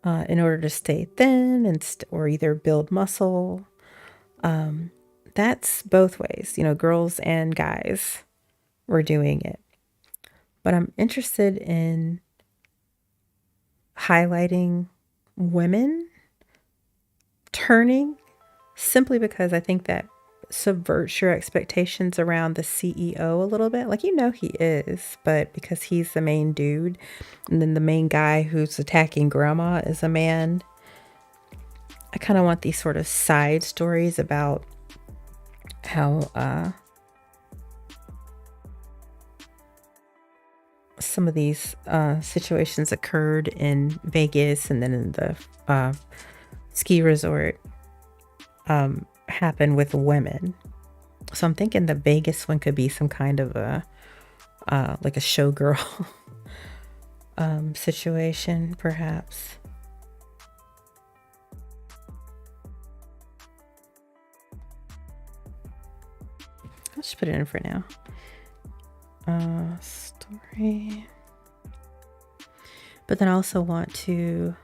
in order to stay thin or either build muscle. That's both ways. Girls and guys were doing it. But I'm interested in highlighting women turning simply because I think that subverts your expectations around the CEO a little bit. Like, he is, but because he's the main dude, and then the main guy who's attacking grandma is a man. I kind of want these sort of side stories about how some of these situations occurred in Vegas and then in the ski resort happen with women. So I'm thinking the Vegas one could be some kind of a like a showgirl situation, perhaps. I'll just put it in for now. Story. But then I also want to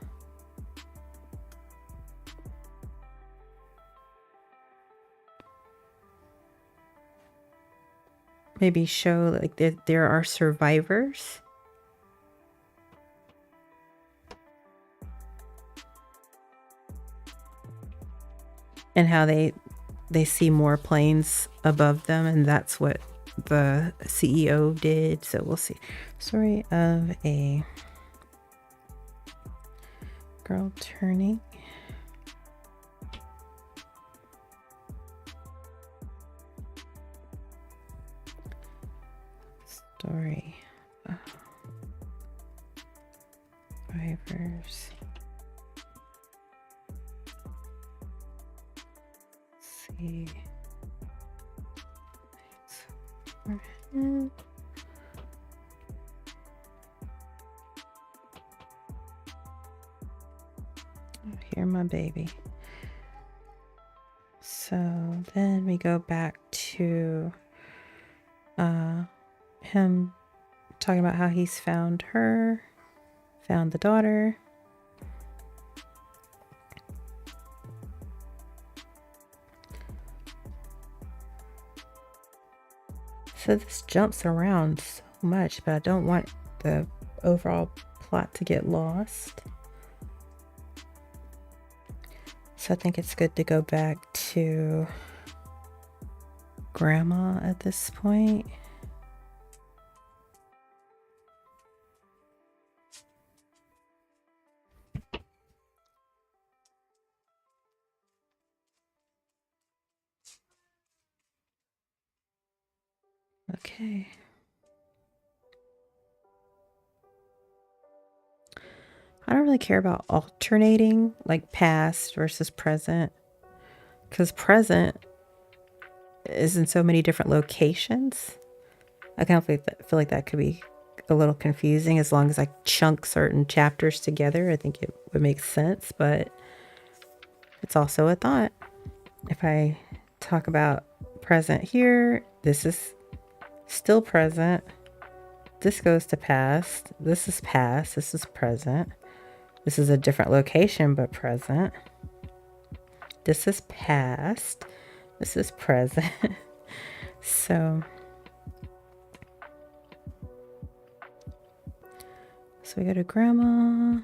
maybe show like that there are survivors. And how they see more planes above them, and that's what the CEO did. So we'll see. Story of a girl turning. Story of survivors. See. Here, my baby. So then we go back to him talking about how he's found her, found the daughter. So this jumps around so much, but I don't want the overall plot to get lost. So I think it's good to go back to Grandma at this point. Okay. I don't really care about alternating, like past versus present, because present is in so many different locations. I kind of feel like that could be a little confusing as long as I chunk certain chapters together. I think it would make sense, but it's also a thought. If I talk about present here, this is still present. This goes to past. This is past. This is present. This is a different location, but present. This is past. This is present. So we go to Grandma.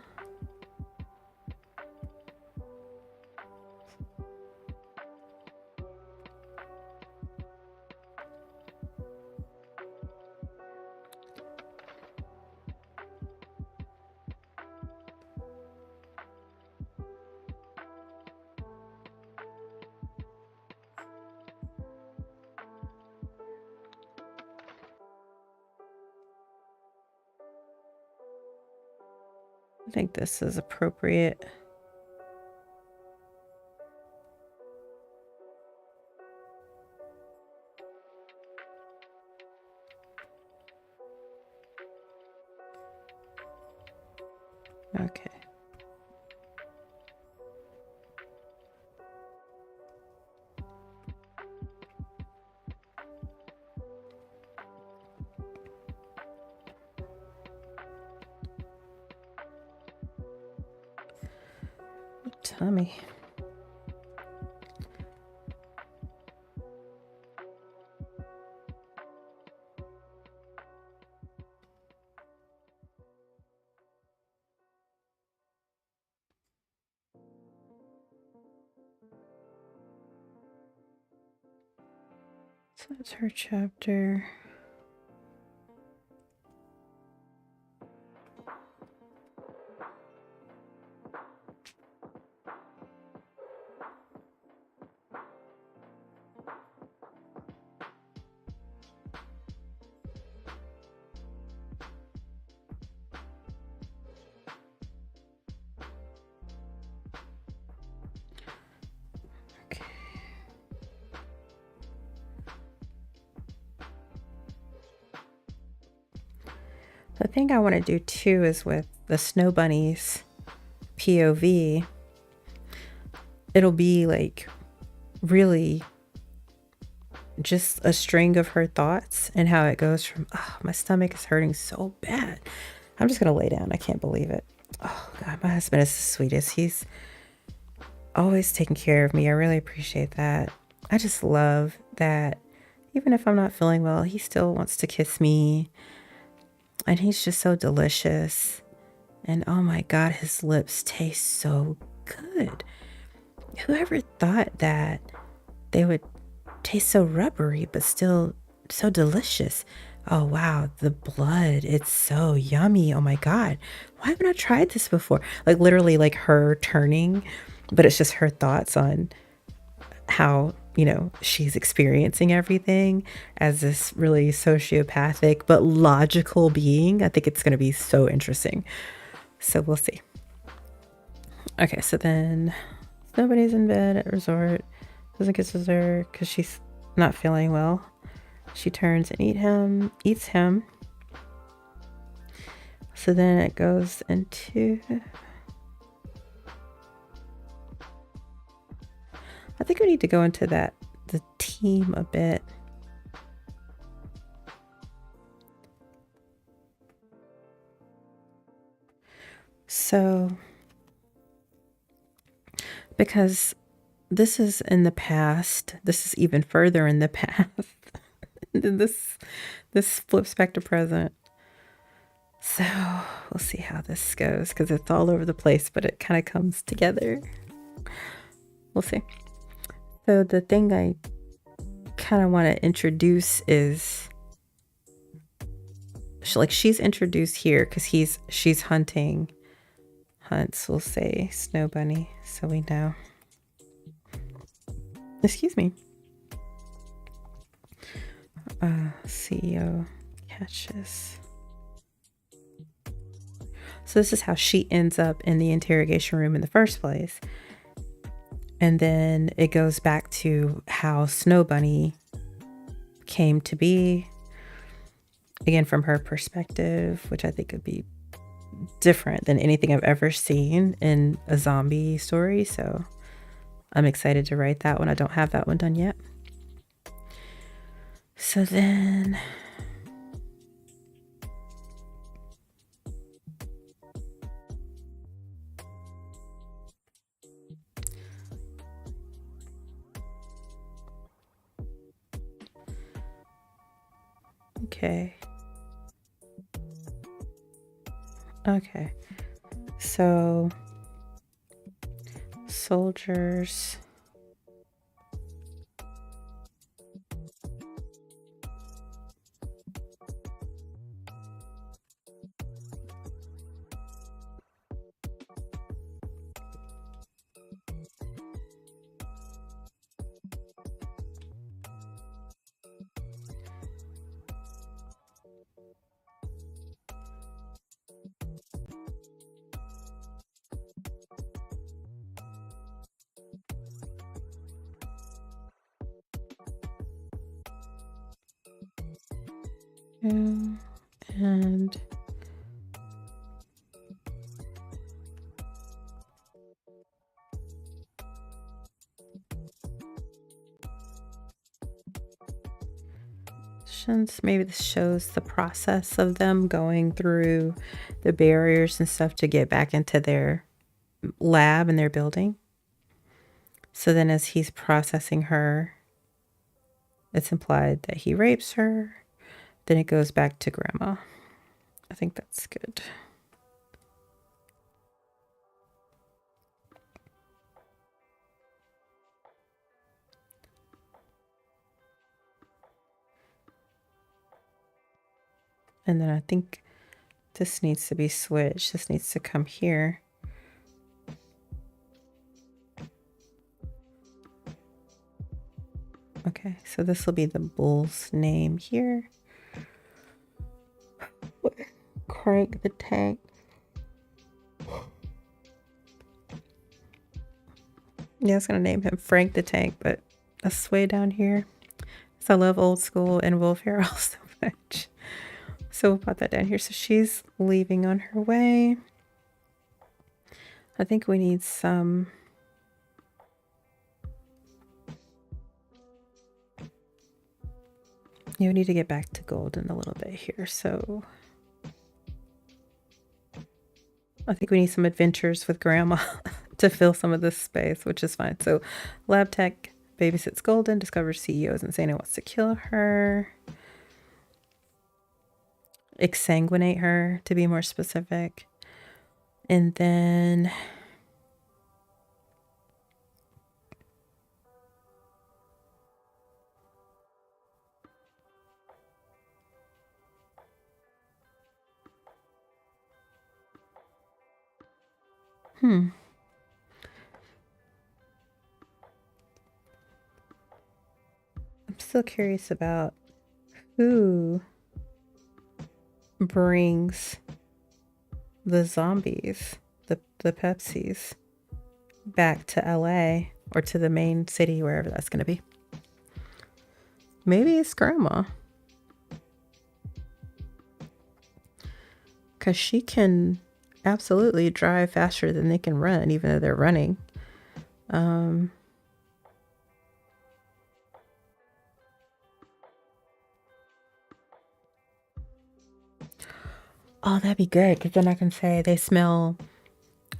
I think this is appropriate. Okay. Tummy. So that's her chapter. Okay. The thing I want to do too is with the Snow Bunny's POV, it'll be like really just a string of her thoughts and how it goes from, oh, my stomach is hurting so bad. I'm just going to lay down. I can't believe it. Oh, God, my husband is the sweetest. He's always taking care of me. I really appreciate that. I just love that even if I'm not feeling well, he still wants to kiss me. And he's just so delicious. And oh my God, his lips taste so good. Whoever thought that they would taste so rubbery, but still so delicious? Oh wow, the blood, it's so yummy. Oh my God, why haven't I tried this before? Like literally like her turning, but it's just her thoughts on how, you know, she's experiencing everything as this really sociopathic but logical being. I think it's going to be so interesting. So we'll see. Okay, so then nobody's in bed at resort. Doesn't kisses her because she's not feeling well. She turns and eats him. So then it goes into, I think we need to go into the team a bit. So, because this is in the past, this is even further in the past. this flips back to present. So we'll see how this goes because it's all over the place, but it kind of comes together. We'll see. So the thing I kind of want to introduce is she's introduced here because she's hunting. Hunts, we'll say Snow Bunny, so we know. Excuse me. CEO catches. So this is how she ends up in the interrogation room in the first place. And then it goes back to how Snow Bunny came to be. Again, from her perspective, which I think would be different than anything I've ever seen in a zombie story. So I'm excited to write that one. I don't have that one done yet. So then... Okay. Okay. So soldiers. And maybe this shows the process of them going through the barriers and stuff to get back into their lab and their building. So then as he's processing her, it's implied that he rapes her. Then it goes back to grandma. I think that's good. And then I think this needs to be switched. This needs to come here. Okay, so this will be the bull's name here. Crank the tank. Yeah, I was gonna name him Frank the Tank, but that's way down here. So I love old school and Will Ferrell so much. So we'll put that down here. So she's leaving on her way. I think we need some... You need to get back to golden a little bit here. So I think we need some adventures with grandma to fill some of this space, which is fine. So lab tech babysits golden, discovers CEO is insane and wants to kill her. Exsanguinate her, to be more specific. And then... I'm still curious about who brings the zombies, the Pepsis, back to LA or to the main city, wherever that's going to be. Maybe it's grandma. Because she can absolutely drive faster than they can run, even though they're running. Oh, that'd be good, because then I can say they smell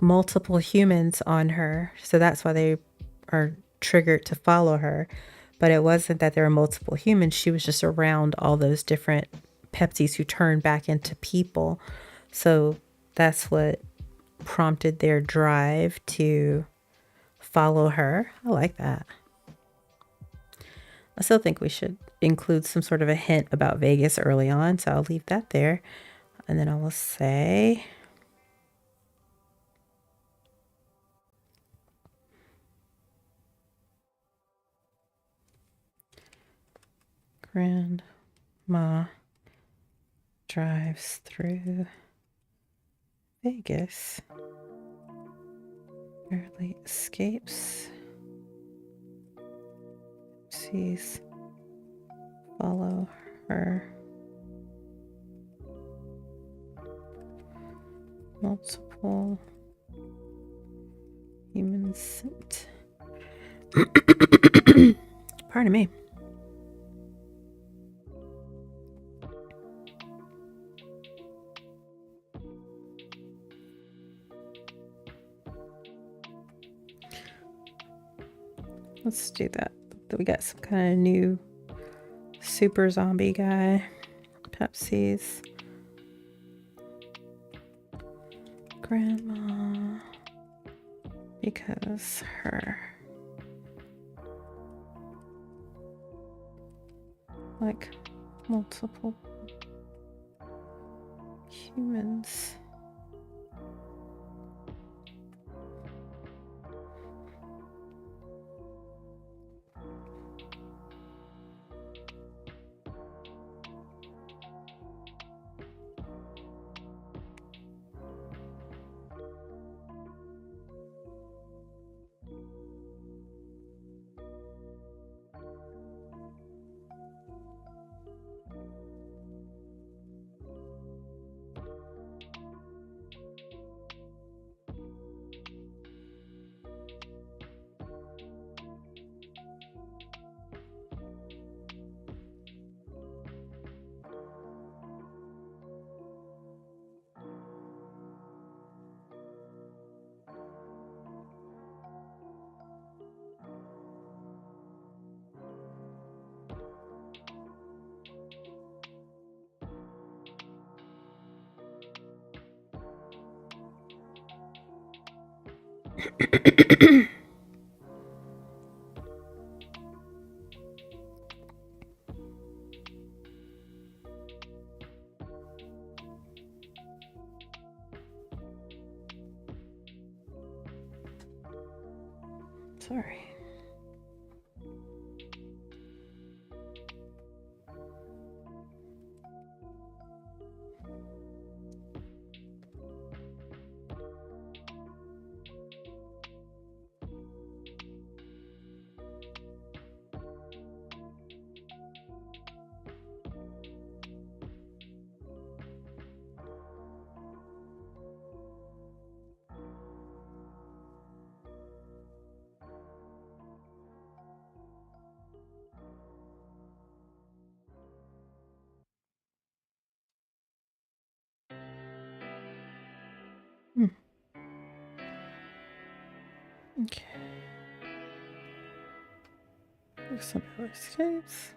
multiple humans on her. So that's why they are triggered to follow her. But it wasn't that there were multiple humans. She was just around all those different Pepsis who turned back into people. So that's what prompted their drive to follow her. I like that. I still think we should include some sort of a hint about Vegas early on, so I'll leave that there. And then I will say Grandma drives through Vegas, barely escapes, sees follow her, multiple humans sent. Pardon me. Let's do that. We got some kind of new super zombie guy. Pepsi's. Grandma. Because her. Like multiple humans. Sorry. Okay. Somehow escapes.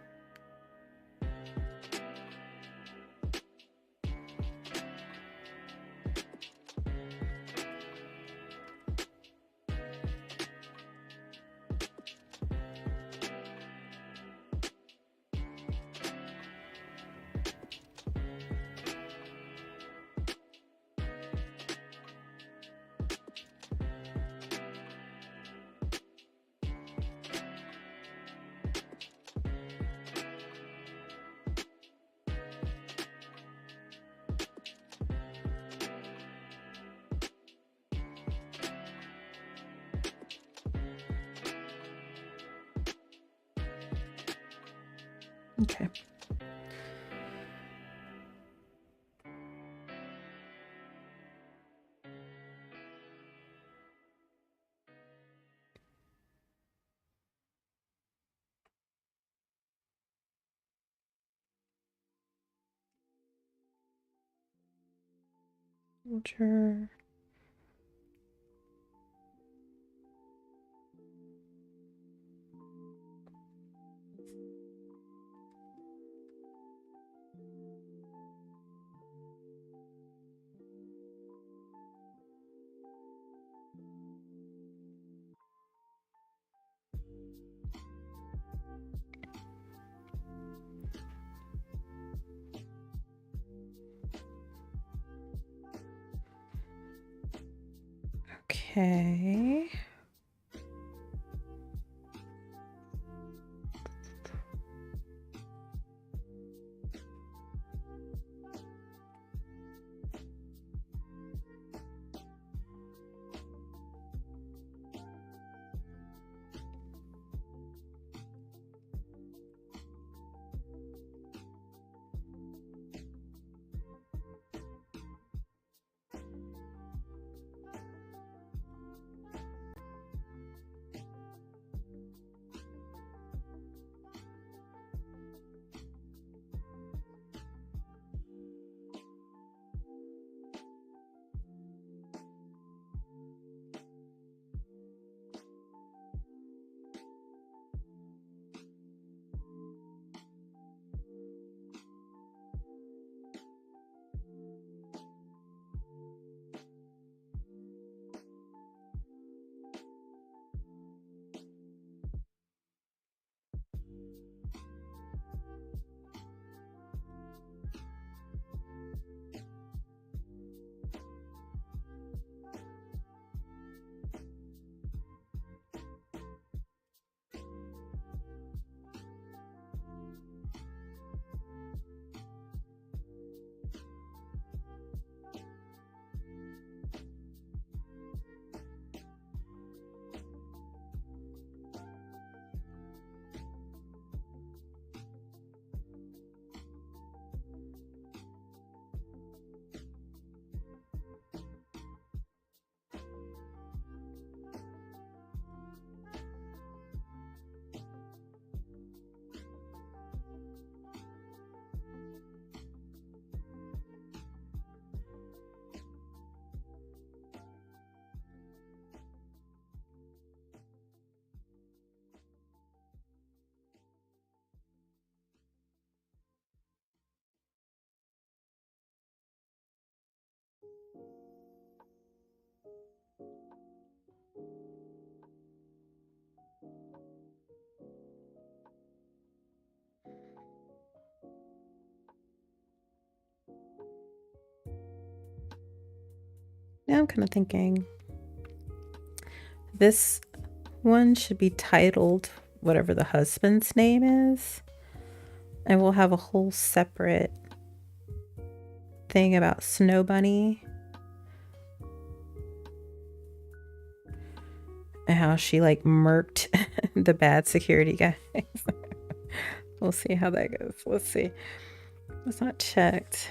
Okay. Soldier. Okay. Now I'm kind of thinking this one should be titled whatever the husband's name is. And we'll have a whole separate thing about Snow Bunny and how she like murked the bad security guys. We'll see how that goes. Let's see. It's not checked.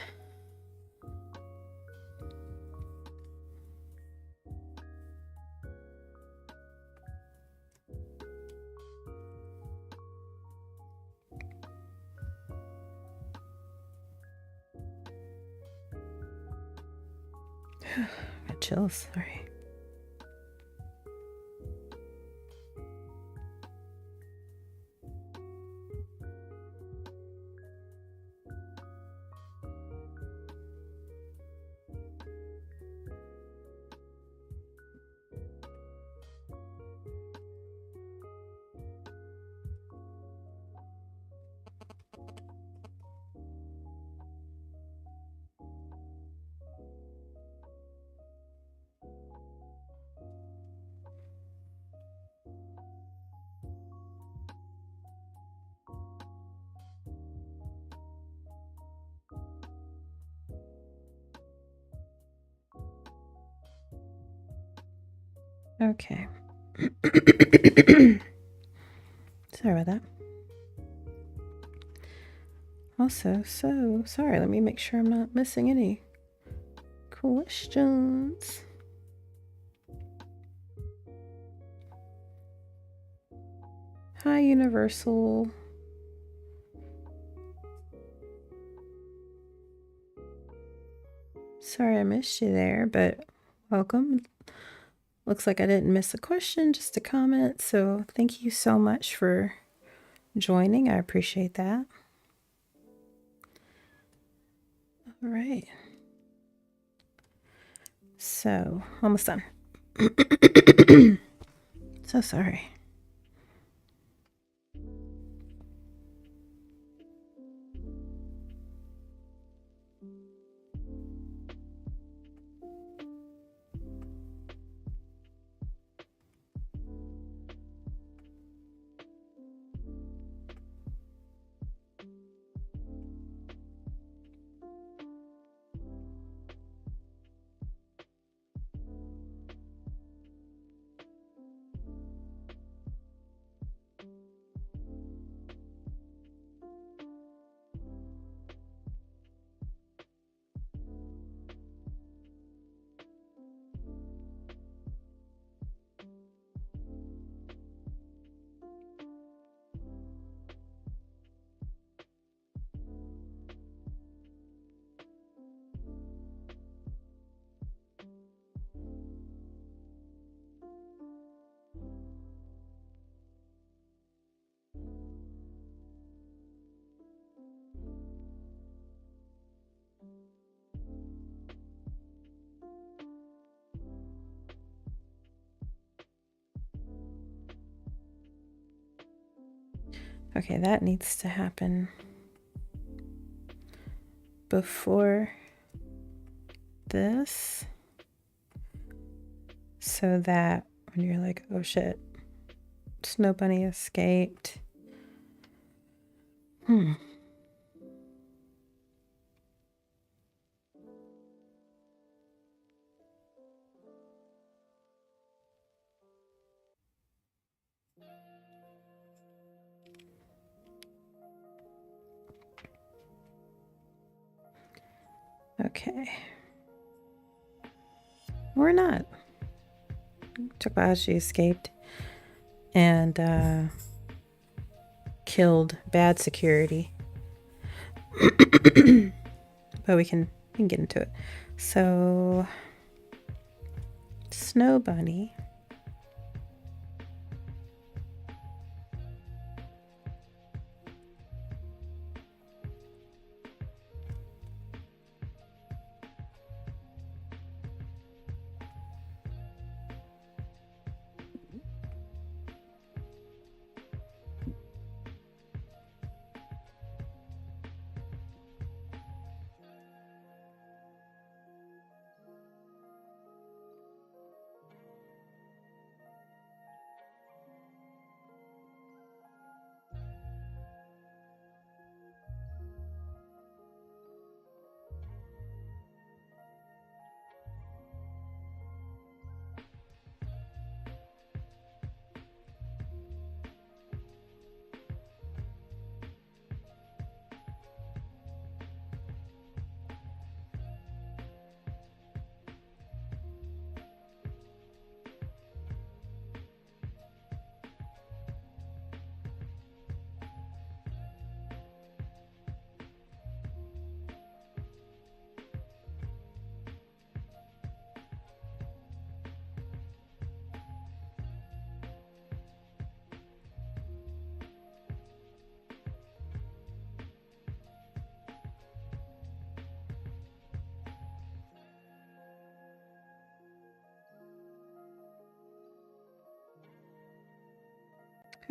Got chills. Sorry. Okay. Sorry about that. Also, so sorry, let me make sure I'm not missing any questions. Hi, Universal. Sorry I missed you there, but welcome. Looks like I didn't miss a question, just a comment. So thank you so much for joining. I appreciate that. All right. So almost done. So sorry. Okay, that needs to happen before this, so that when you're like, oh shit, Snow Bunny escaped. Okay. Or not. Talk about how she escaped and killed bad security. But we can get into it. So, Snow Bunny.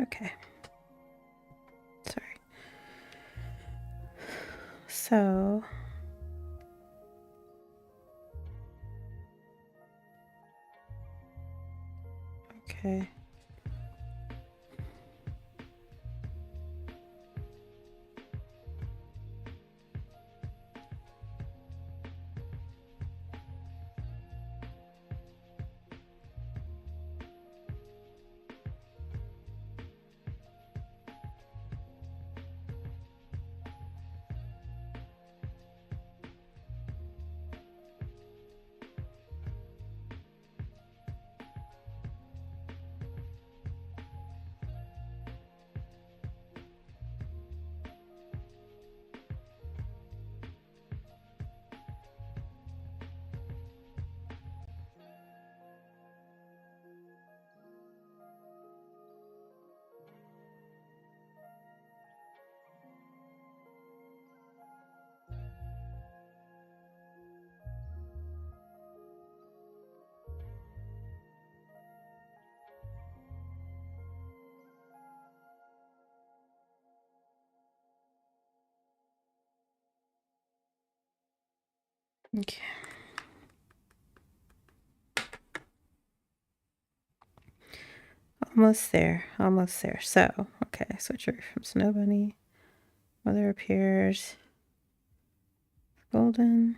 Okay. Sorry. So, okay. Okay. Almost there. Almost there. So, okay. Switch over from Snow Bunny. Mother appears. Golden.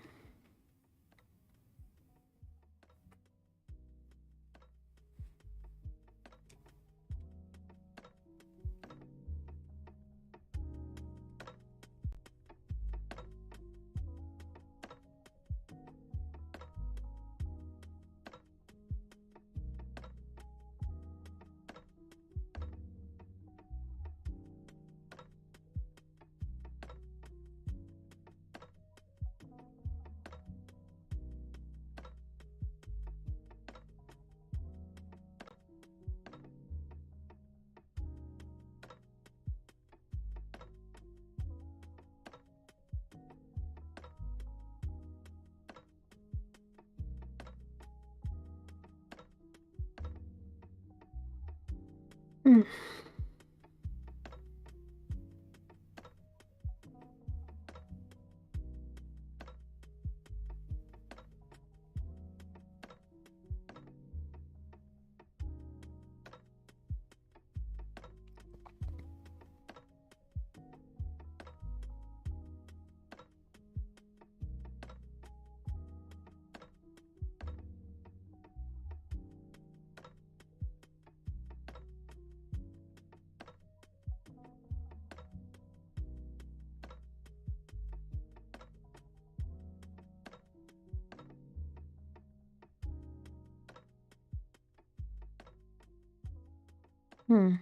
I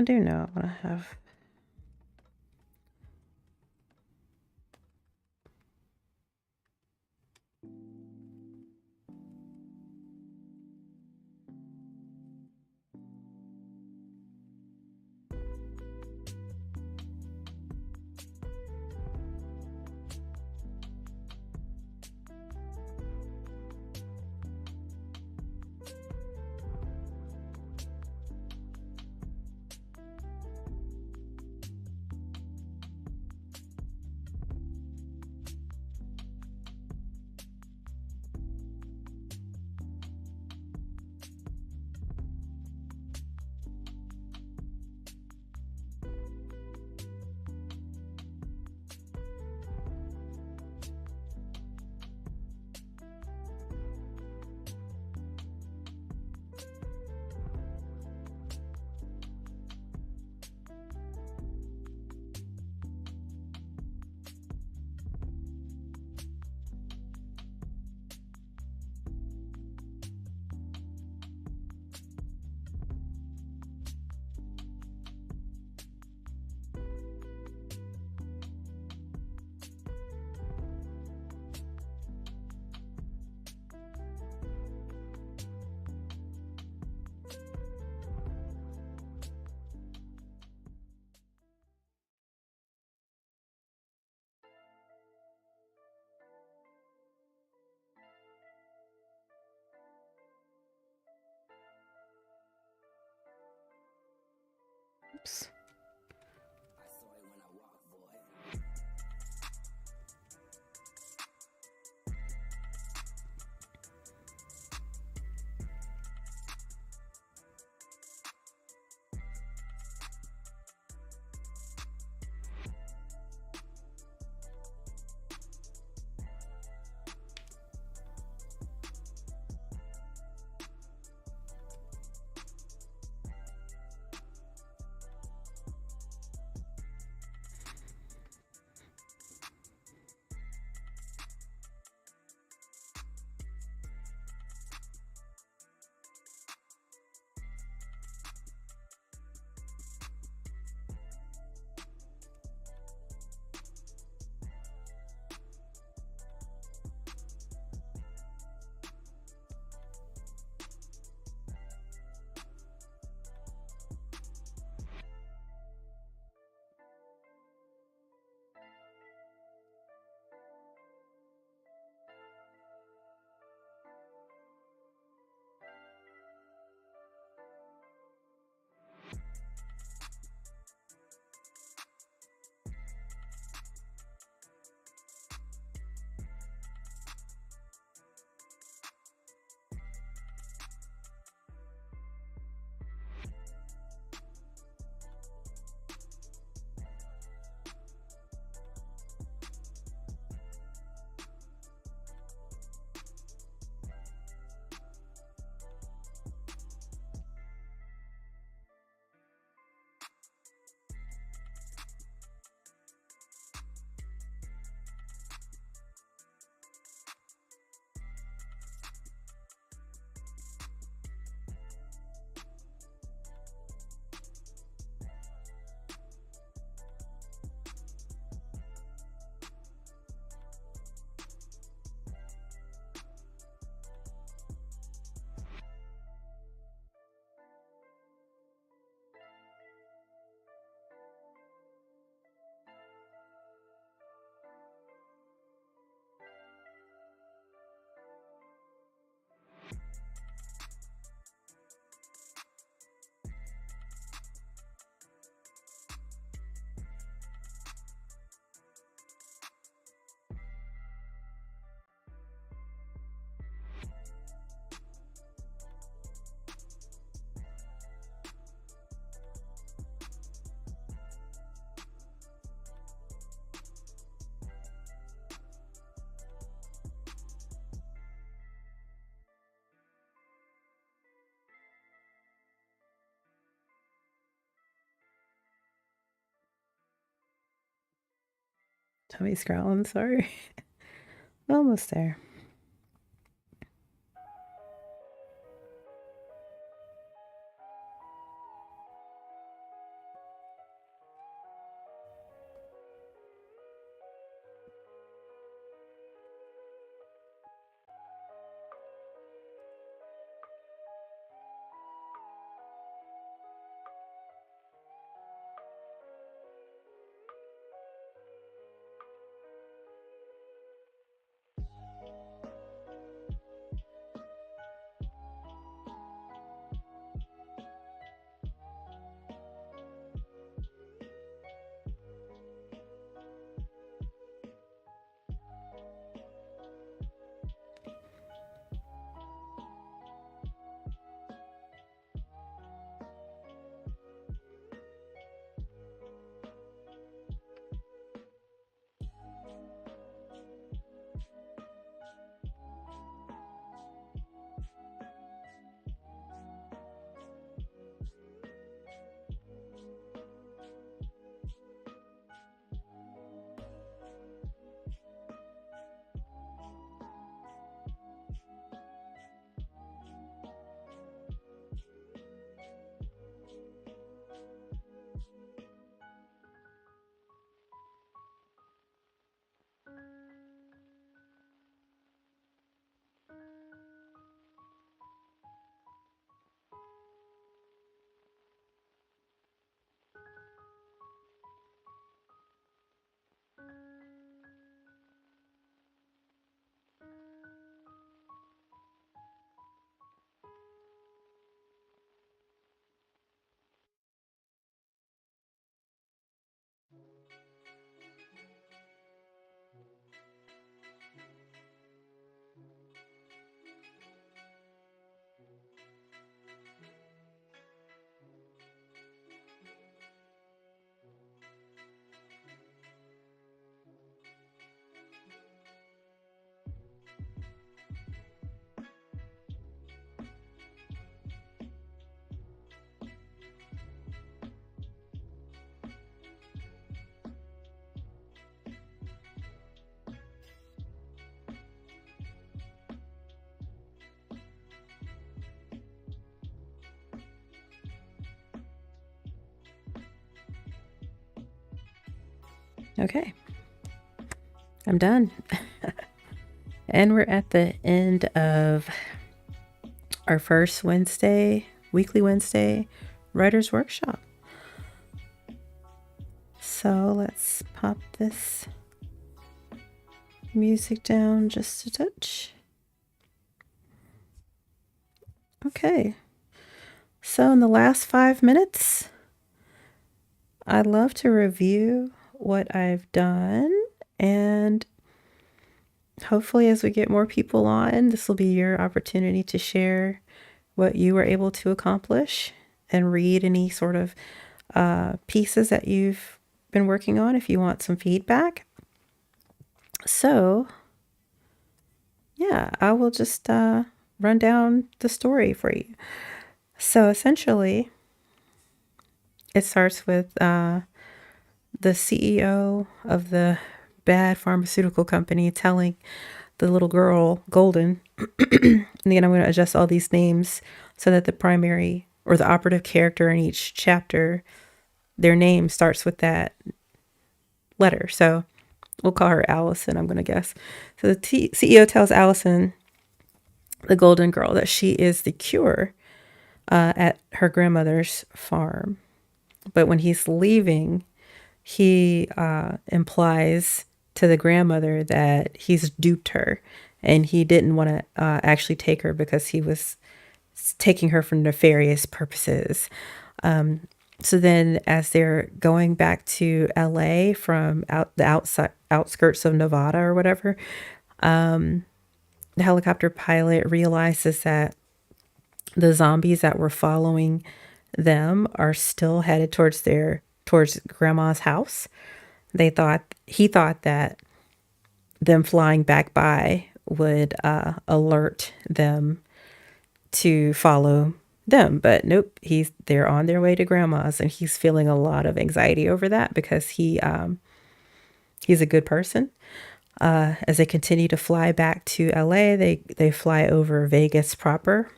do know I want to have. Oops. Tummy's growling, sorry. Almost there. Okay, I'm done. And we're at the end of our first weekly Wednesday writer's workshop. So let's pop this music down just a touch. Okay. So in the last 5 minutes, I'd love to review what I've done, and hopefully as we get more people on, this will be your opportunity to share what you were able to accomplish and read any sort of pieces that you've been working on if you want some feedback. So yeah, I will just run down the story for you. So essentially, it starts with the CEO of the bad pharmaceutical company telling the little girl, Golden, and again, I'm going to adjust all these names so that the primary or the operative character in each chapter, their name starts with that letter. So we'll call her Allison, I'm going to guess. So the CEO tells Allison, the golden girl, that she is the cure at her grandmother's farm. But when he's leaving, he implies to the grandmother that he's duped her and he didn't want to actually take her because he was taking her for nefarious purposes. So then as they're going back to LA from the outskirts of Nevada or whatever, the helicopter pilot realizes that the zombies that were following them are still headed towards grandma's house. He thought that them flying back by would alert them to follow them, but nope, they're on their way to grandma's, and he's feeling a lot of anxiety over that because he's a good person. As they continue to fly back to LA, they fly over Vegas proper,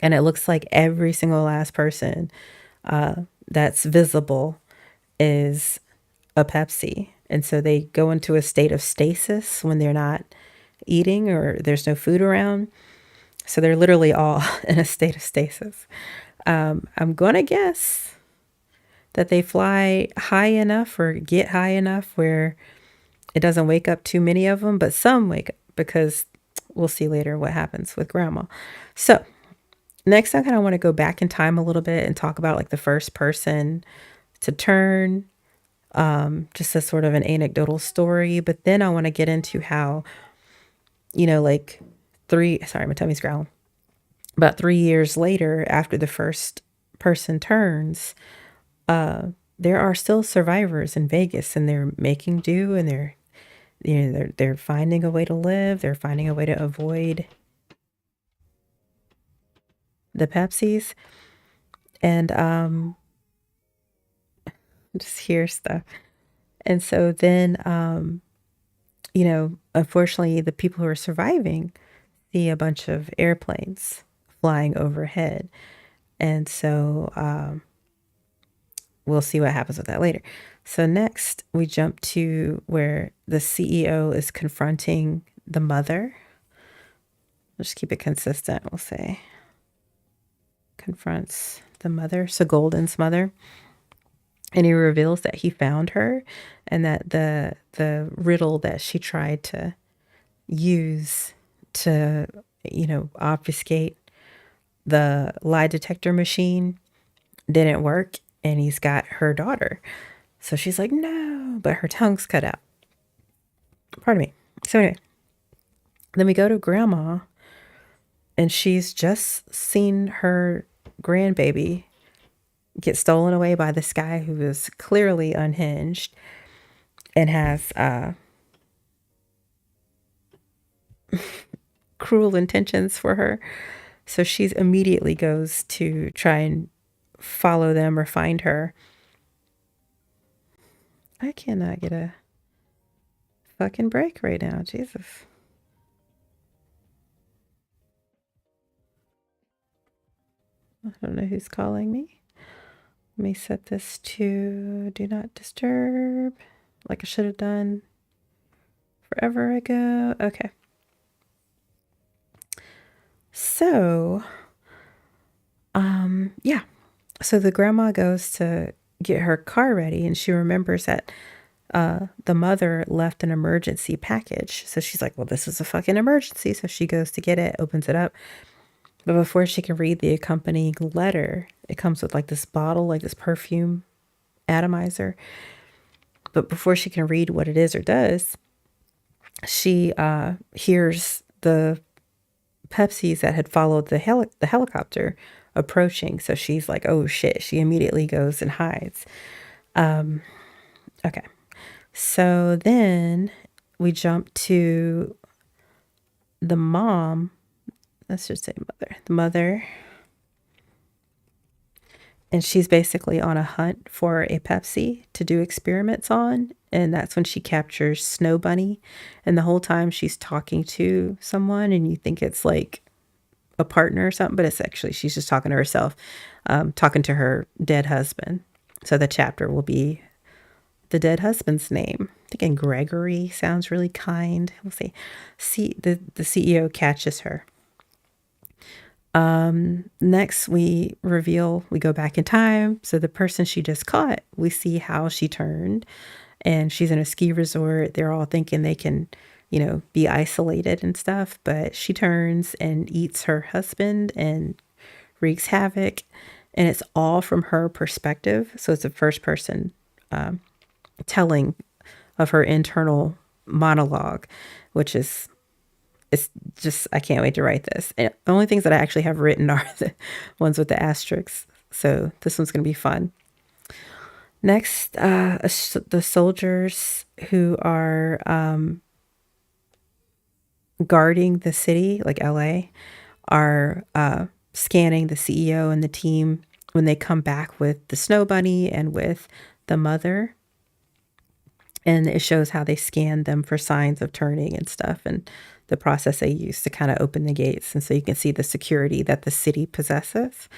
and it looks like every single last person that's visible is a Pepsi. And so they go into a state of stasis when they're not eating or there's no food around. So they're literally all in a state of stasis. I'm going to guess that they fly high enough or get high enough where it doesn't wake up too many of them, but some wake up because we'll see later what happens with grandma. So next, I kind of want to go back in time a little bit and talk about like the first person to turn, just as sort of an anecdotal story. But then I want to get into how, like my tummy's growling. About 3 years later, after the first person turns, there are still survivors in Vegas, and they're making do, and they're finding a way to live. They're finding a way to avoid the Pepsis, and just hear stuff. And so then, unfortunately, the people who are surviving see a bunch of airplanes flying overhead. And so we'll see what happens with that later. So next, we jump to where the CEO is confronting the mother. Let's just keep it consistent. We'll say confronts the mother, so Golden's mother. And he reveals that he found her and that the riddle that she tried to use to, obfuscate the lie detector machine didn't work, and he's got her daughter. So she's like, no, but her tongue's cut out. Pardon me. So anyway, then we go to grandma, and she's just seen her grandbaby get stolen away by this guy who is clearly unhinged and has cruel intentions for her. So she immediately goes to try and follow them or find her. I cannot get a fucking break right now. Jesus. I don't know who's calling me. Let me set this to do not disturb. like I should have done forever ago. Okay. So, yeah. So the grandma goes to get her car ready and she remembers that the mother left an emergency package. So she's like, well, this is a fucking emergency. So she goes to get it, opens it up. But before she can read the accompanying letter, it comes with like this bottle, like this perfume atomizer. But before she can read what it is or does, she hears the Pepsis that had followed the helicopter approaching. So she's like, oh shit. She immediately goes and hides. Okay. So then we jump to the mom. Let's just say mother. The mother. And she's basically on a hunt for a Pepsi to do experiments on. And that's when she captures Snow Bunny. And the whole time she's talking to someone, and you think it's like a partner or something, but it's actually she's just talking to herself, talking to her dead husband. So the chapter will be the dead husband's name. Thinking Gregory sounds really kind. We'll see. The CEO catches her. Next, we go back in time. So the person she just caught, we see how she turned, and she's in a ski resort. They're all thinking they can, be isolated and stuff, but she turns and eats her husband and wreaks havoc. And it's all from her perspective. So it's the first person telling of her internal monologue, which is it's just, I can't wait to write this. And the only things that I actually have written are the ones with the asterisks. So this one's going to be fun. Next, the soldiers who are guarding the city, like LA, are scanning the CEO and the team when they come back with the Snow Bunny and with the mother. And it shows how they scanned them for signs of turning and stuff, and the process they use to kind of open the gates. And so you can see the security that the city possesses.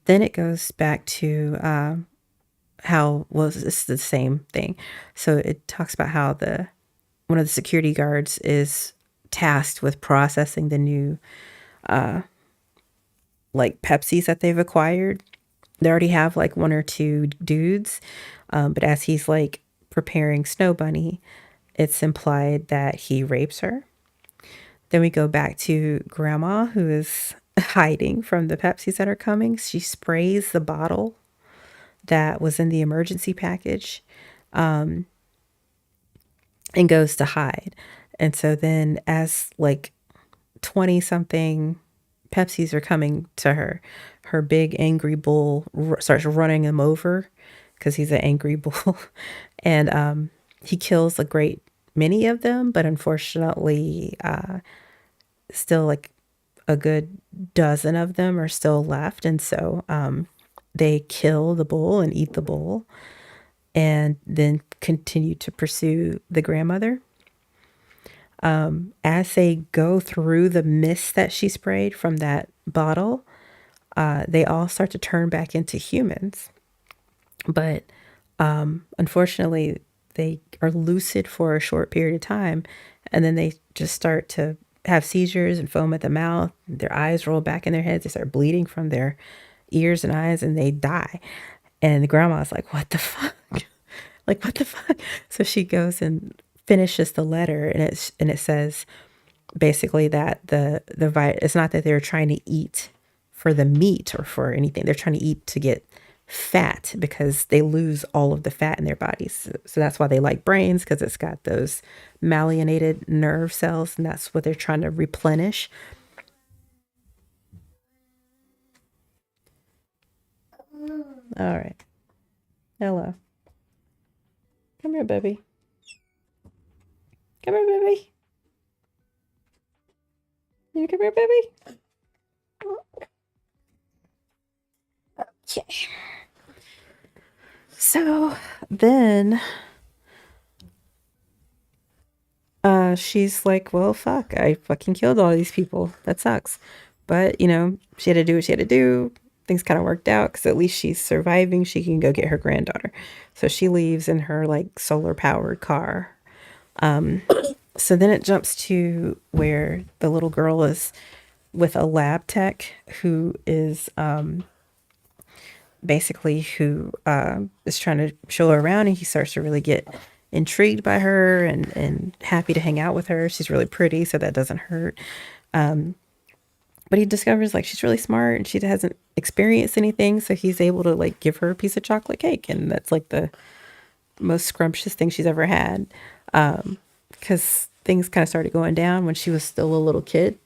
Then it goes back to how, well, it's the same thing. So it talks about how one of the security guards is tasked with processing the new like Pepsis that they've acquired. They already have like one or two dudes, but as he's like preparing Snow Bunny, it's implied that he rapes her. Then we go back to Grandma, who is hiding from the Pepsis that are coming. She sprays the bottle that was in the emergency package, and goes to hide. And so then, as like 20 something Pepsis are coming to her, her big angry bull starts running them over because he's an angry bull. And he kills a great many of them, but unfortunately, still like a good dozen of them are still left. And so they kill the bull and eat the bull, and then continue to pursue the grandmother. As they go through the mist that she sprayed from that bottle, they all start to turn back into humans. But unfortunately, they are lucid for a short period of time, and then they just start to have seizures and foam at the mouth. Their eyes roll back in their heads. They start bleeding from their ears and eyes, and they die. And the grandma's like, what the fuck? Like, what the fuck? So she goes and finishes the letter, and it says basically that it's not that they're trying to eat for the meat or for anything. They're trying to eat to get fat because they lose all of the fat in their bodies. So that's why they like brains, because it's got those myelinated nerve cells, and that's what they're trying to replenish. All right. Hello. Come here, baby. Come here, baby. You come here, baby. Okay. So then she's like, well, fuck, I fucking killed all these people. That sucks. But, she had to do what she had to do. something's kind of worked out because at least she's surviving. She can go get her granddaughter. So she leaves in her like solar powered car. So then it jumps to where the little girl is with a lab tech who is basically who is trying to show her around, and he starts to really get intrigued by her and happy to hang out with her. She's really pretty, so that doesn't hurt. But he discovers like she's really smart and she hasn't experienced anything, so he's able to like give her a piece of chocolate cake, and that's like the most scrumptious thing she's ever had. Because things kind of started going down when she was still a little kid,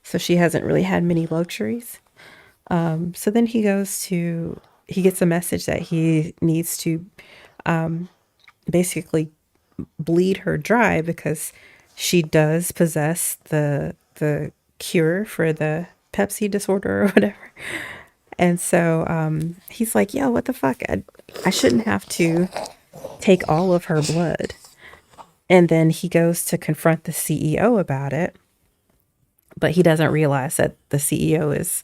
so she hasn't really had many luxuries. So then he gets a message that he needs to basically bleed her dry because she does possess the cure for the Pepsi disorder or whatever. And so he's like, yo, what the fuck? I shouldn't have to take all of her blood. And then he goes to confront the CEO about it, but he doesn't realize that the CEO is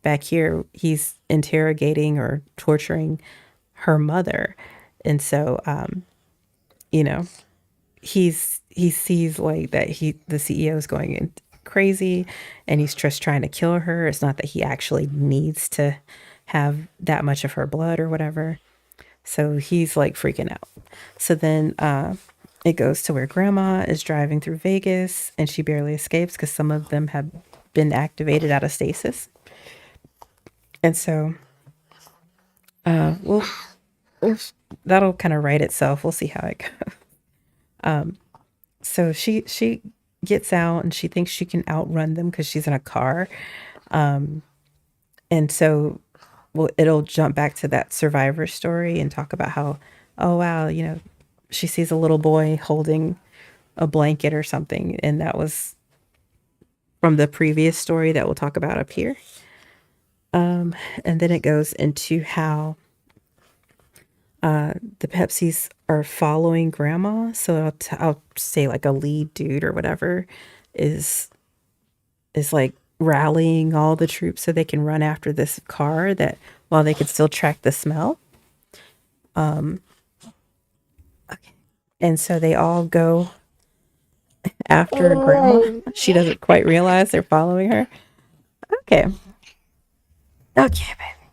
back here. He's interrogating or torturing her mother. And so, you know, he sees like that the CEO is going in crazy and he's just trying to kill her. It's not that he actually needs to have that much of her blood or whatever. So he's like freaking out. So then it goes to where grandma is driving through Vegas and she barely escapes because some of them have been activated out of stasis. And so we'll that'll kind of write itself. We'll see how it goes. So she gets out and she thinks she can outrun them because she's in a car. And so well, it'll jump back to that survivor story and talk about how, oh wow, she sees a little boy holding a blanket or something, and that was from the previous story that we'll talk about up here. And then it goes into how the Pepsis are following grandma. So I'll say like a lead dude or whatever is like rallying all the troops so they can run after this car that while they can still track the smell. Okay. And so they all go after grandma. She doesn't quite realize they're following her. Okay. Okay, baby.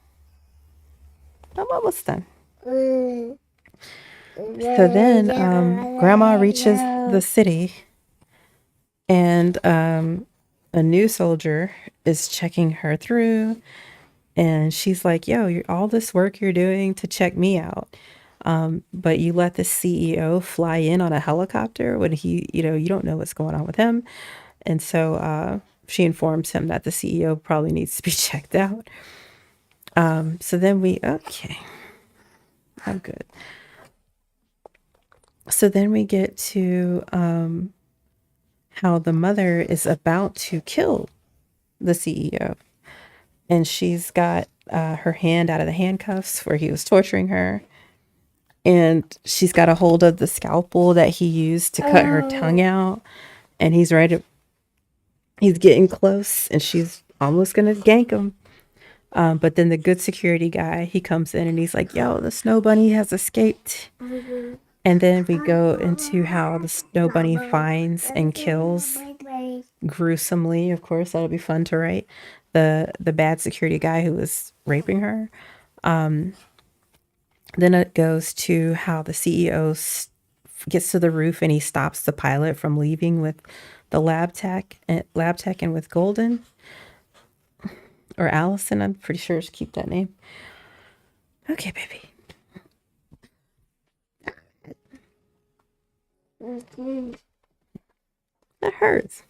I'm almost done. So then grandma reaches the city and a new soldier is checking her through, and she's like, yo, all this work you're doing to check me out, but you let the CEO fly in on a helicopter when you don't know what's going on with him. And so she informs him that the CEO probably needs to be checked out. So then okay, I'm good. So then we get to how the mother is about to kill the CEO. And she's got her hand out of the handcuffs where he was torturing her. And she's got a hold of the scalpel that he used to cut her tongue out. And he's getting close and she's almost going to gank him. But then the good security guy, he comes in and he's like, yo, the snow bunny has escaped. And then we go into how the snow bunny finds and kills gruesomely. Of course, that'll be fun to write. The bad security guy who was raping her. Then it goes to how the CEO gets to the roof and he stops the pilot from leaving with the lab tech and with Golden or Allison. I'm pretty sure just keep that name. Okay, baby. That hurts.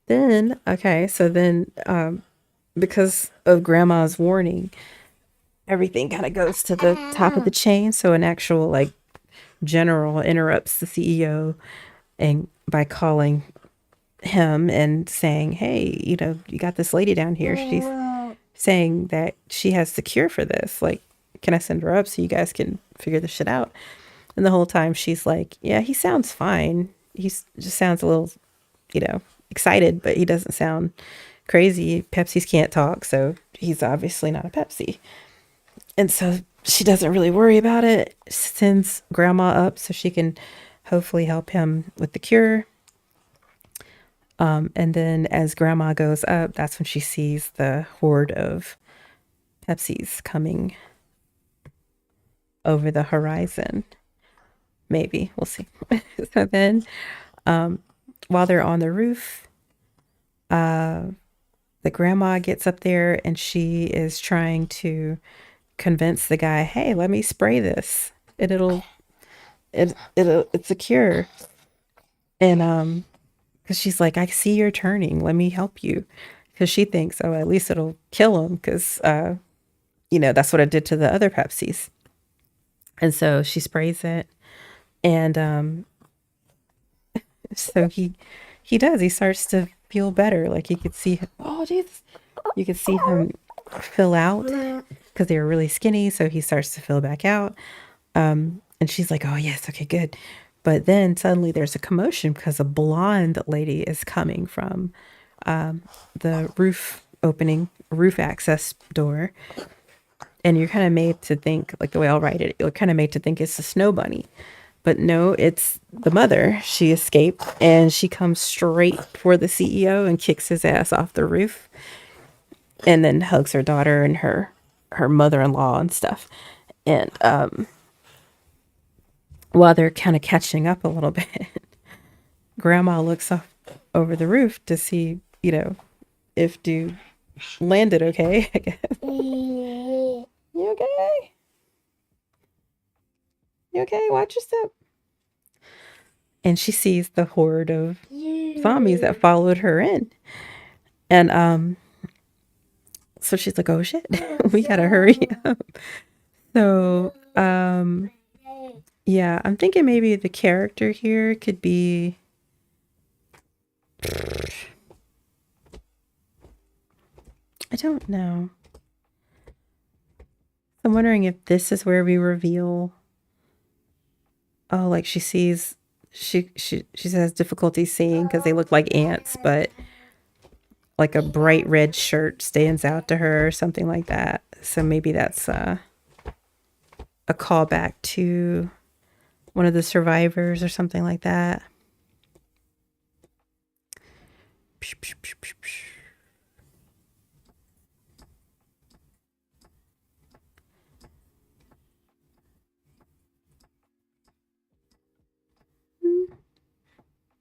Then, okay, so then because of grandma's warning, everything kind of goes to the top of the chain. So an actual like general interrupts the CEO and by calling him and saying, hey, you got this lady down here. She's saying that she has the cure for this. Like, can I send her up so you guys can figure this shit out? And the whole time she's like, yeah, he sounds fine. He just sounds a little, excited, but he doesn't sound crazy. Pepsis can't talk, so he's obviously not a Pepsi. And so she doesn't really worry about it, sends grandma up so she can hopefully help him with the cure. And then as grandma goes up, that's when she sees the horde of Pepsis coming over the horizon. Maybe we'll see. So then, while they're on the roof, the grandma gets up there and she is trying to convince the guy, "Hey, let me spray this. It's a cure." And because she's like, "I see you're turning. Let me help you." Because she thinks, oh, at least it'll kill him. Because that's what it did to the other Pepsis. And so she sprays it, and so he does. He starts to feel better. Like you could see, oh Jesus, you could see him fill out because they were really skinny. So he starts to fill back out. And she's like, "Oh yes, okay, good." But then suddenly there's a commotion because a blonde lady is coming from the roof access door, and you're kind of made to think, like the way I'll write it, you're kind of made to think it's the snow bunny. But no, it's the mother. She escaped and she comes straight for the CEO and kicks his ass off the roof and then hugs her daughter and her mother-in-law and stuff. And while they're kind of catching up a little bit, grandma looks up over the roof to see, if dude landed okay, I guess. You okay? You okay? Watch your step. And she sees the horde of zombies that followed her in. And so she's like, "Oh shit, we gotta hurry up." So yeah, I'm thinking maybe the character here could be, I don't know. I'm wondering if this is where we reveal, oh, like she has difficulty seeing because they look like ants, but like a bright red shirt stands out to her or something like that. So maybe that's a callback to one of the survivors or something like that.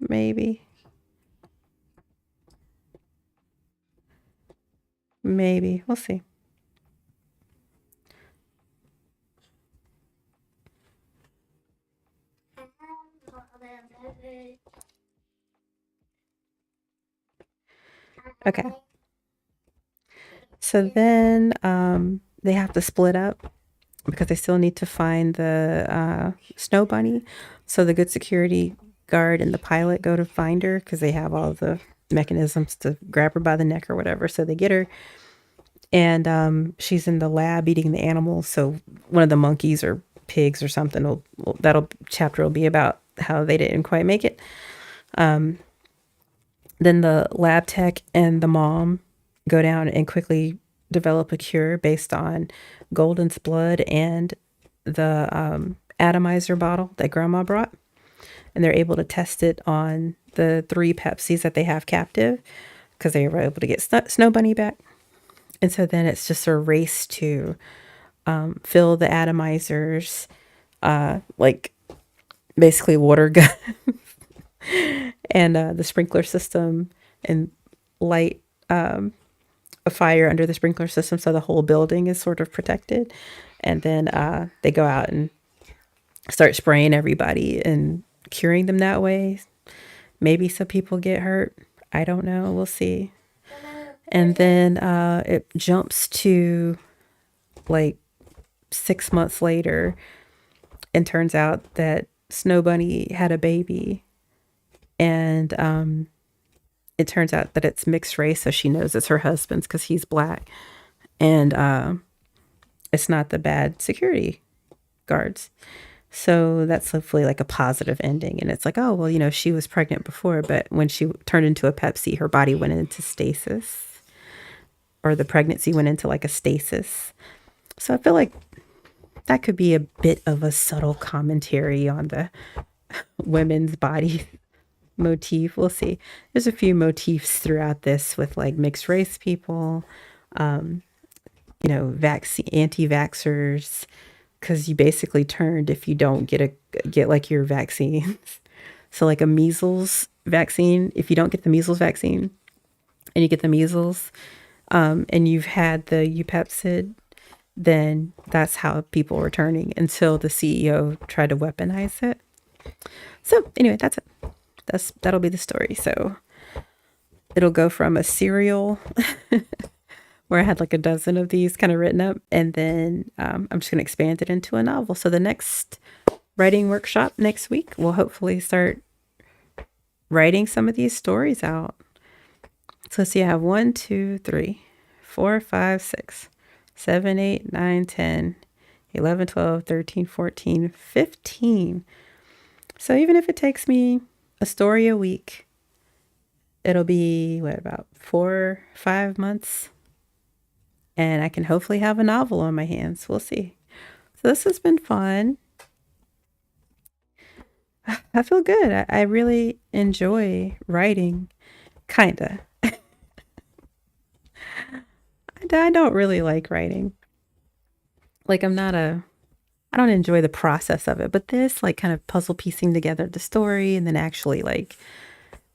Maybe. Maybe. We'll see. Okay. So then they have to split up because they still need to find the snow bunny. So the good security guard and the pilot go to find her because they have all the mechanisms to grab her by the neck or whatever. So they get her, and she's in the lab eating the animals. So one of the monkeys or pigs or something that'll chapter will be about how they didn't quite make it. Then the lab tech and the mom go down and quickly develop a cure based on Golden's blood and the atomizer bottle that grandma brought. And they're able to test it on the 3 Pepsis that they have captive because they were able to get Snow Bunny back. And so then it's just a race to fill the atomizers, like basically water gun and the sprinkler system, and light a fire under the sprinkler system so the whole building is sort of protected. And then they go out and start spraying everybody and curing them that way. Maybe some people get hurt. I don't know. We'll see. And then it jumps to like 6 months later and turns out that Snow Bunny had a baby. And it turns out that it's mixed race, so she knows it's her husband's because he's black. And it's not the bad security guards. So that's hopefully like a positive ending. And it's like, oh, well, she was pregnant before, but when she turned into a Pepsi, her body went into stasis. or the pregnancy went into like a stasis. So I feel like that could be a bit of a subtle commentary on the women's body motif. We'll see. There's a few motifs throughout this with like mixed race people, vaccine anti-vaxxers, because you basically turned if you don't get like your vaccines. So like a measles vaccine, if you don't get the measles vaccine and you get the measles, and you've had the Upepsid, then that's how people were turning until the CEO tried to weaponize it. So anyway, that's it. That'll be the story. So it'll go from a serial where I had like a dozen of these kind of written up, and then I'm just going to expand it into a novel. So the next writing workshop next week, we'll hopefully start writing some of these stories out. So let's see, I have 1, 2, 3, 4, 5, 6, 7, 8, 9, 10, 11, 12, 13, 14, 15. So even if it takes me a story a week, it'll be about 4, 5 months. And I can hopefully have a novel on my hands. We'll see. So this has been fun. I feel good. I really enjoy writing. Kinda. I don't really like writing. Like I don't enjoy the process of it, but this like kind of puzzle piecing together the story and then actually like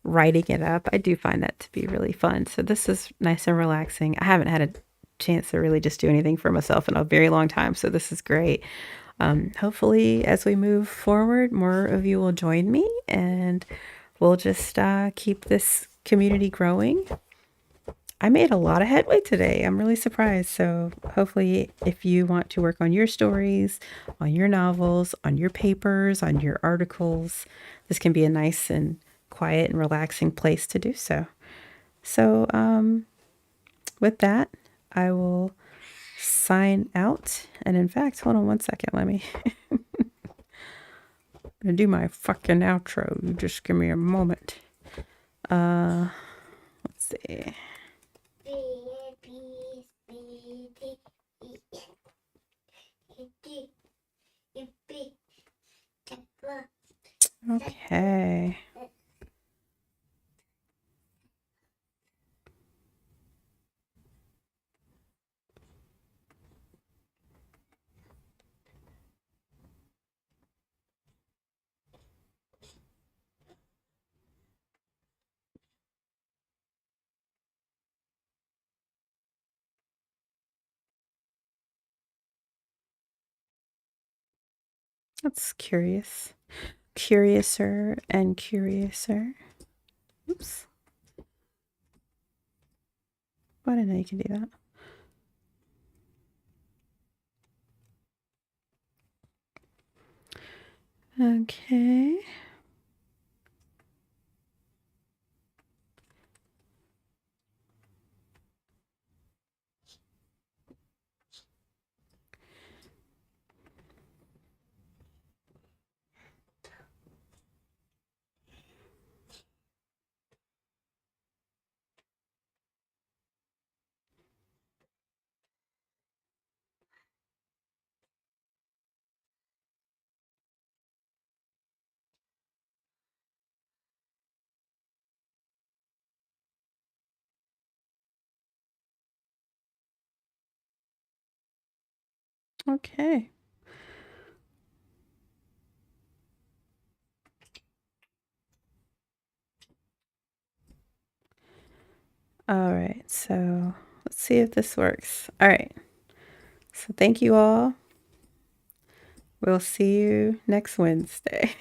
writing it up, I do find that to be really fun. So this is nice and relaxing. I haven't had a chance to really just do anything for myself in a very long time, so this is great. Hopefully, as we move forward, more of you will join me, and we'll just keep this community growing. I made a lot of headway today. I'm really surprised. So hopefully, if you want to work on your stories, on your novels, on your papers, on your articles, this can be a nice and quiet and relaxing place to do so. So with that, I will sign out. And in fact, hold on one second. Let me I'm gonna do my fucking outro. You just give me a moment. Let's see. Okay. That's curious. Curiouser and curiouser. Oops. I didn't know you can do that. Okay. Okay. All right. So let's see if this works. All right. So thank you all. We'll see you next Wednesday.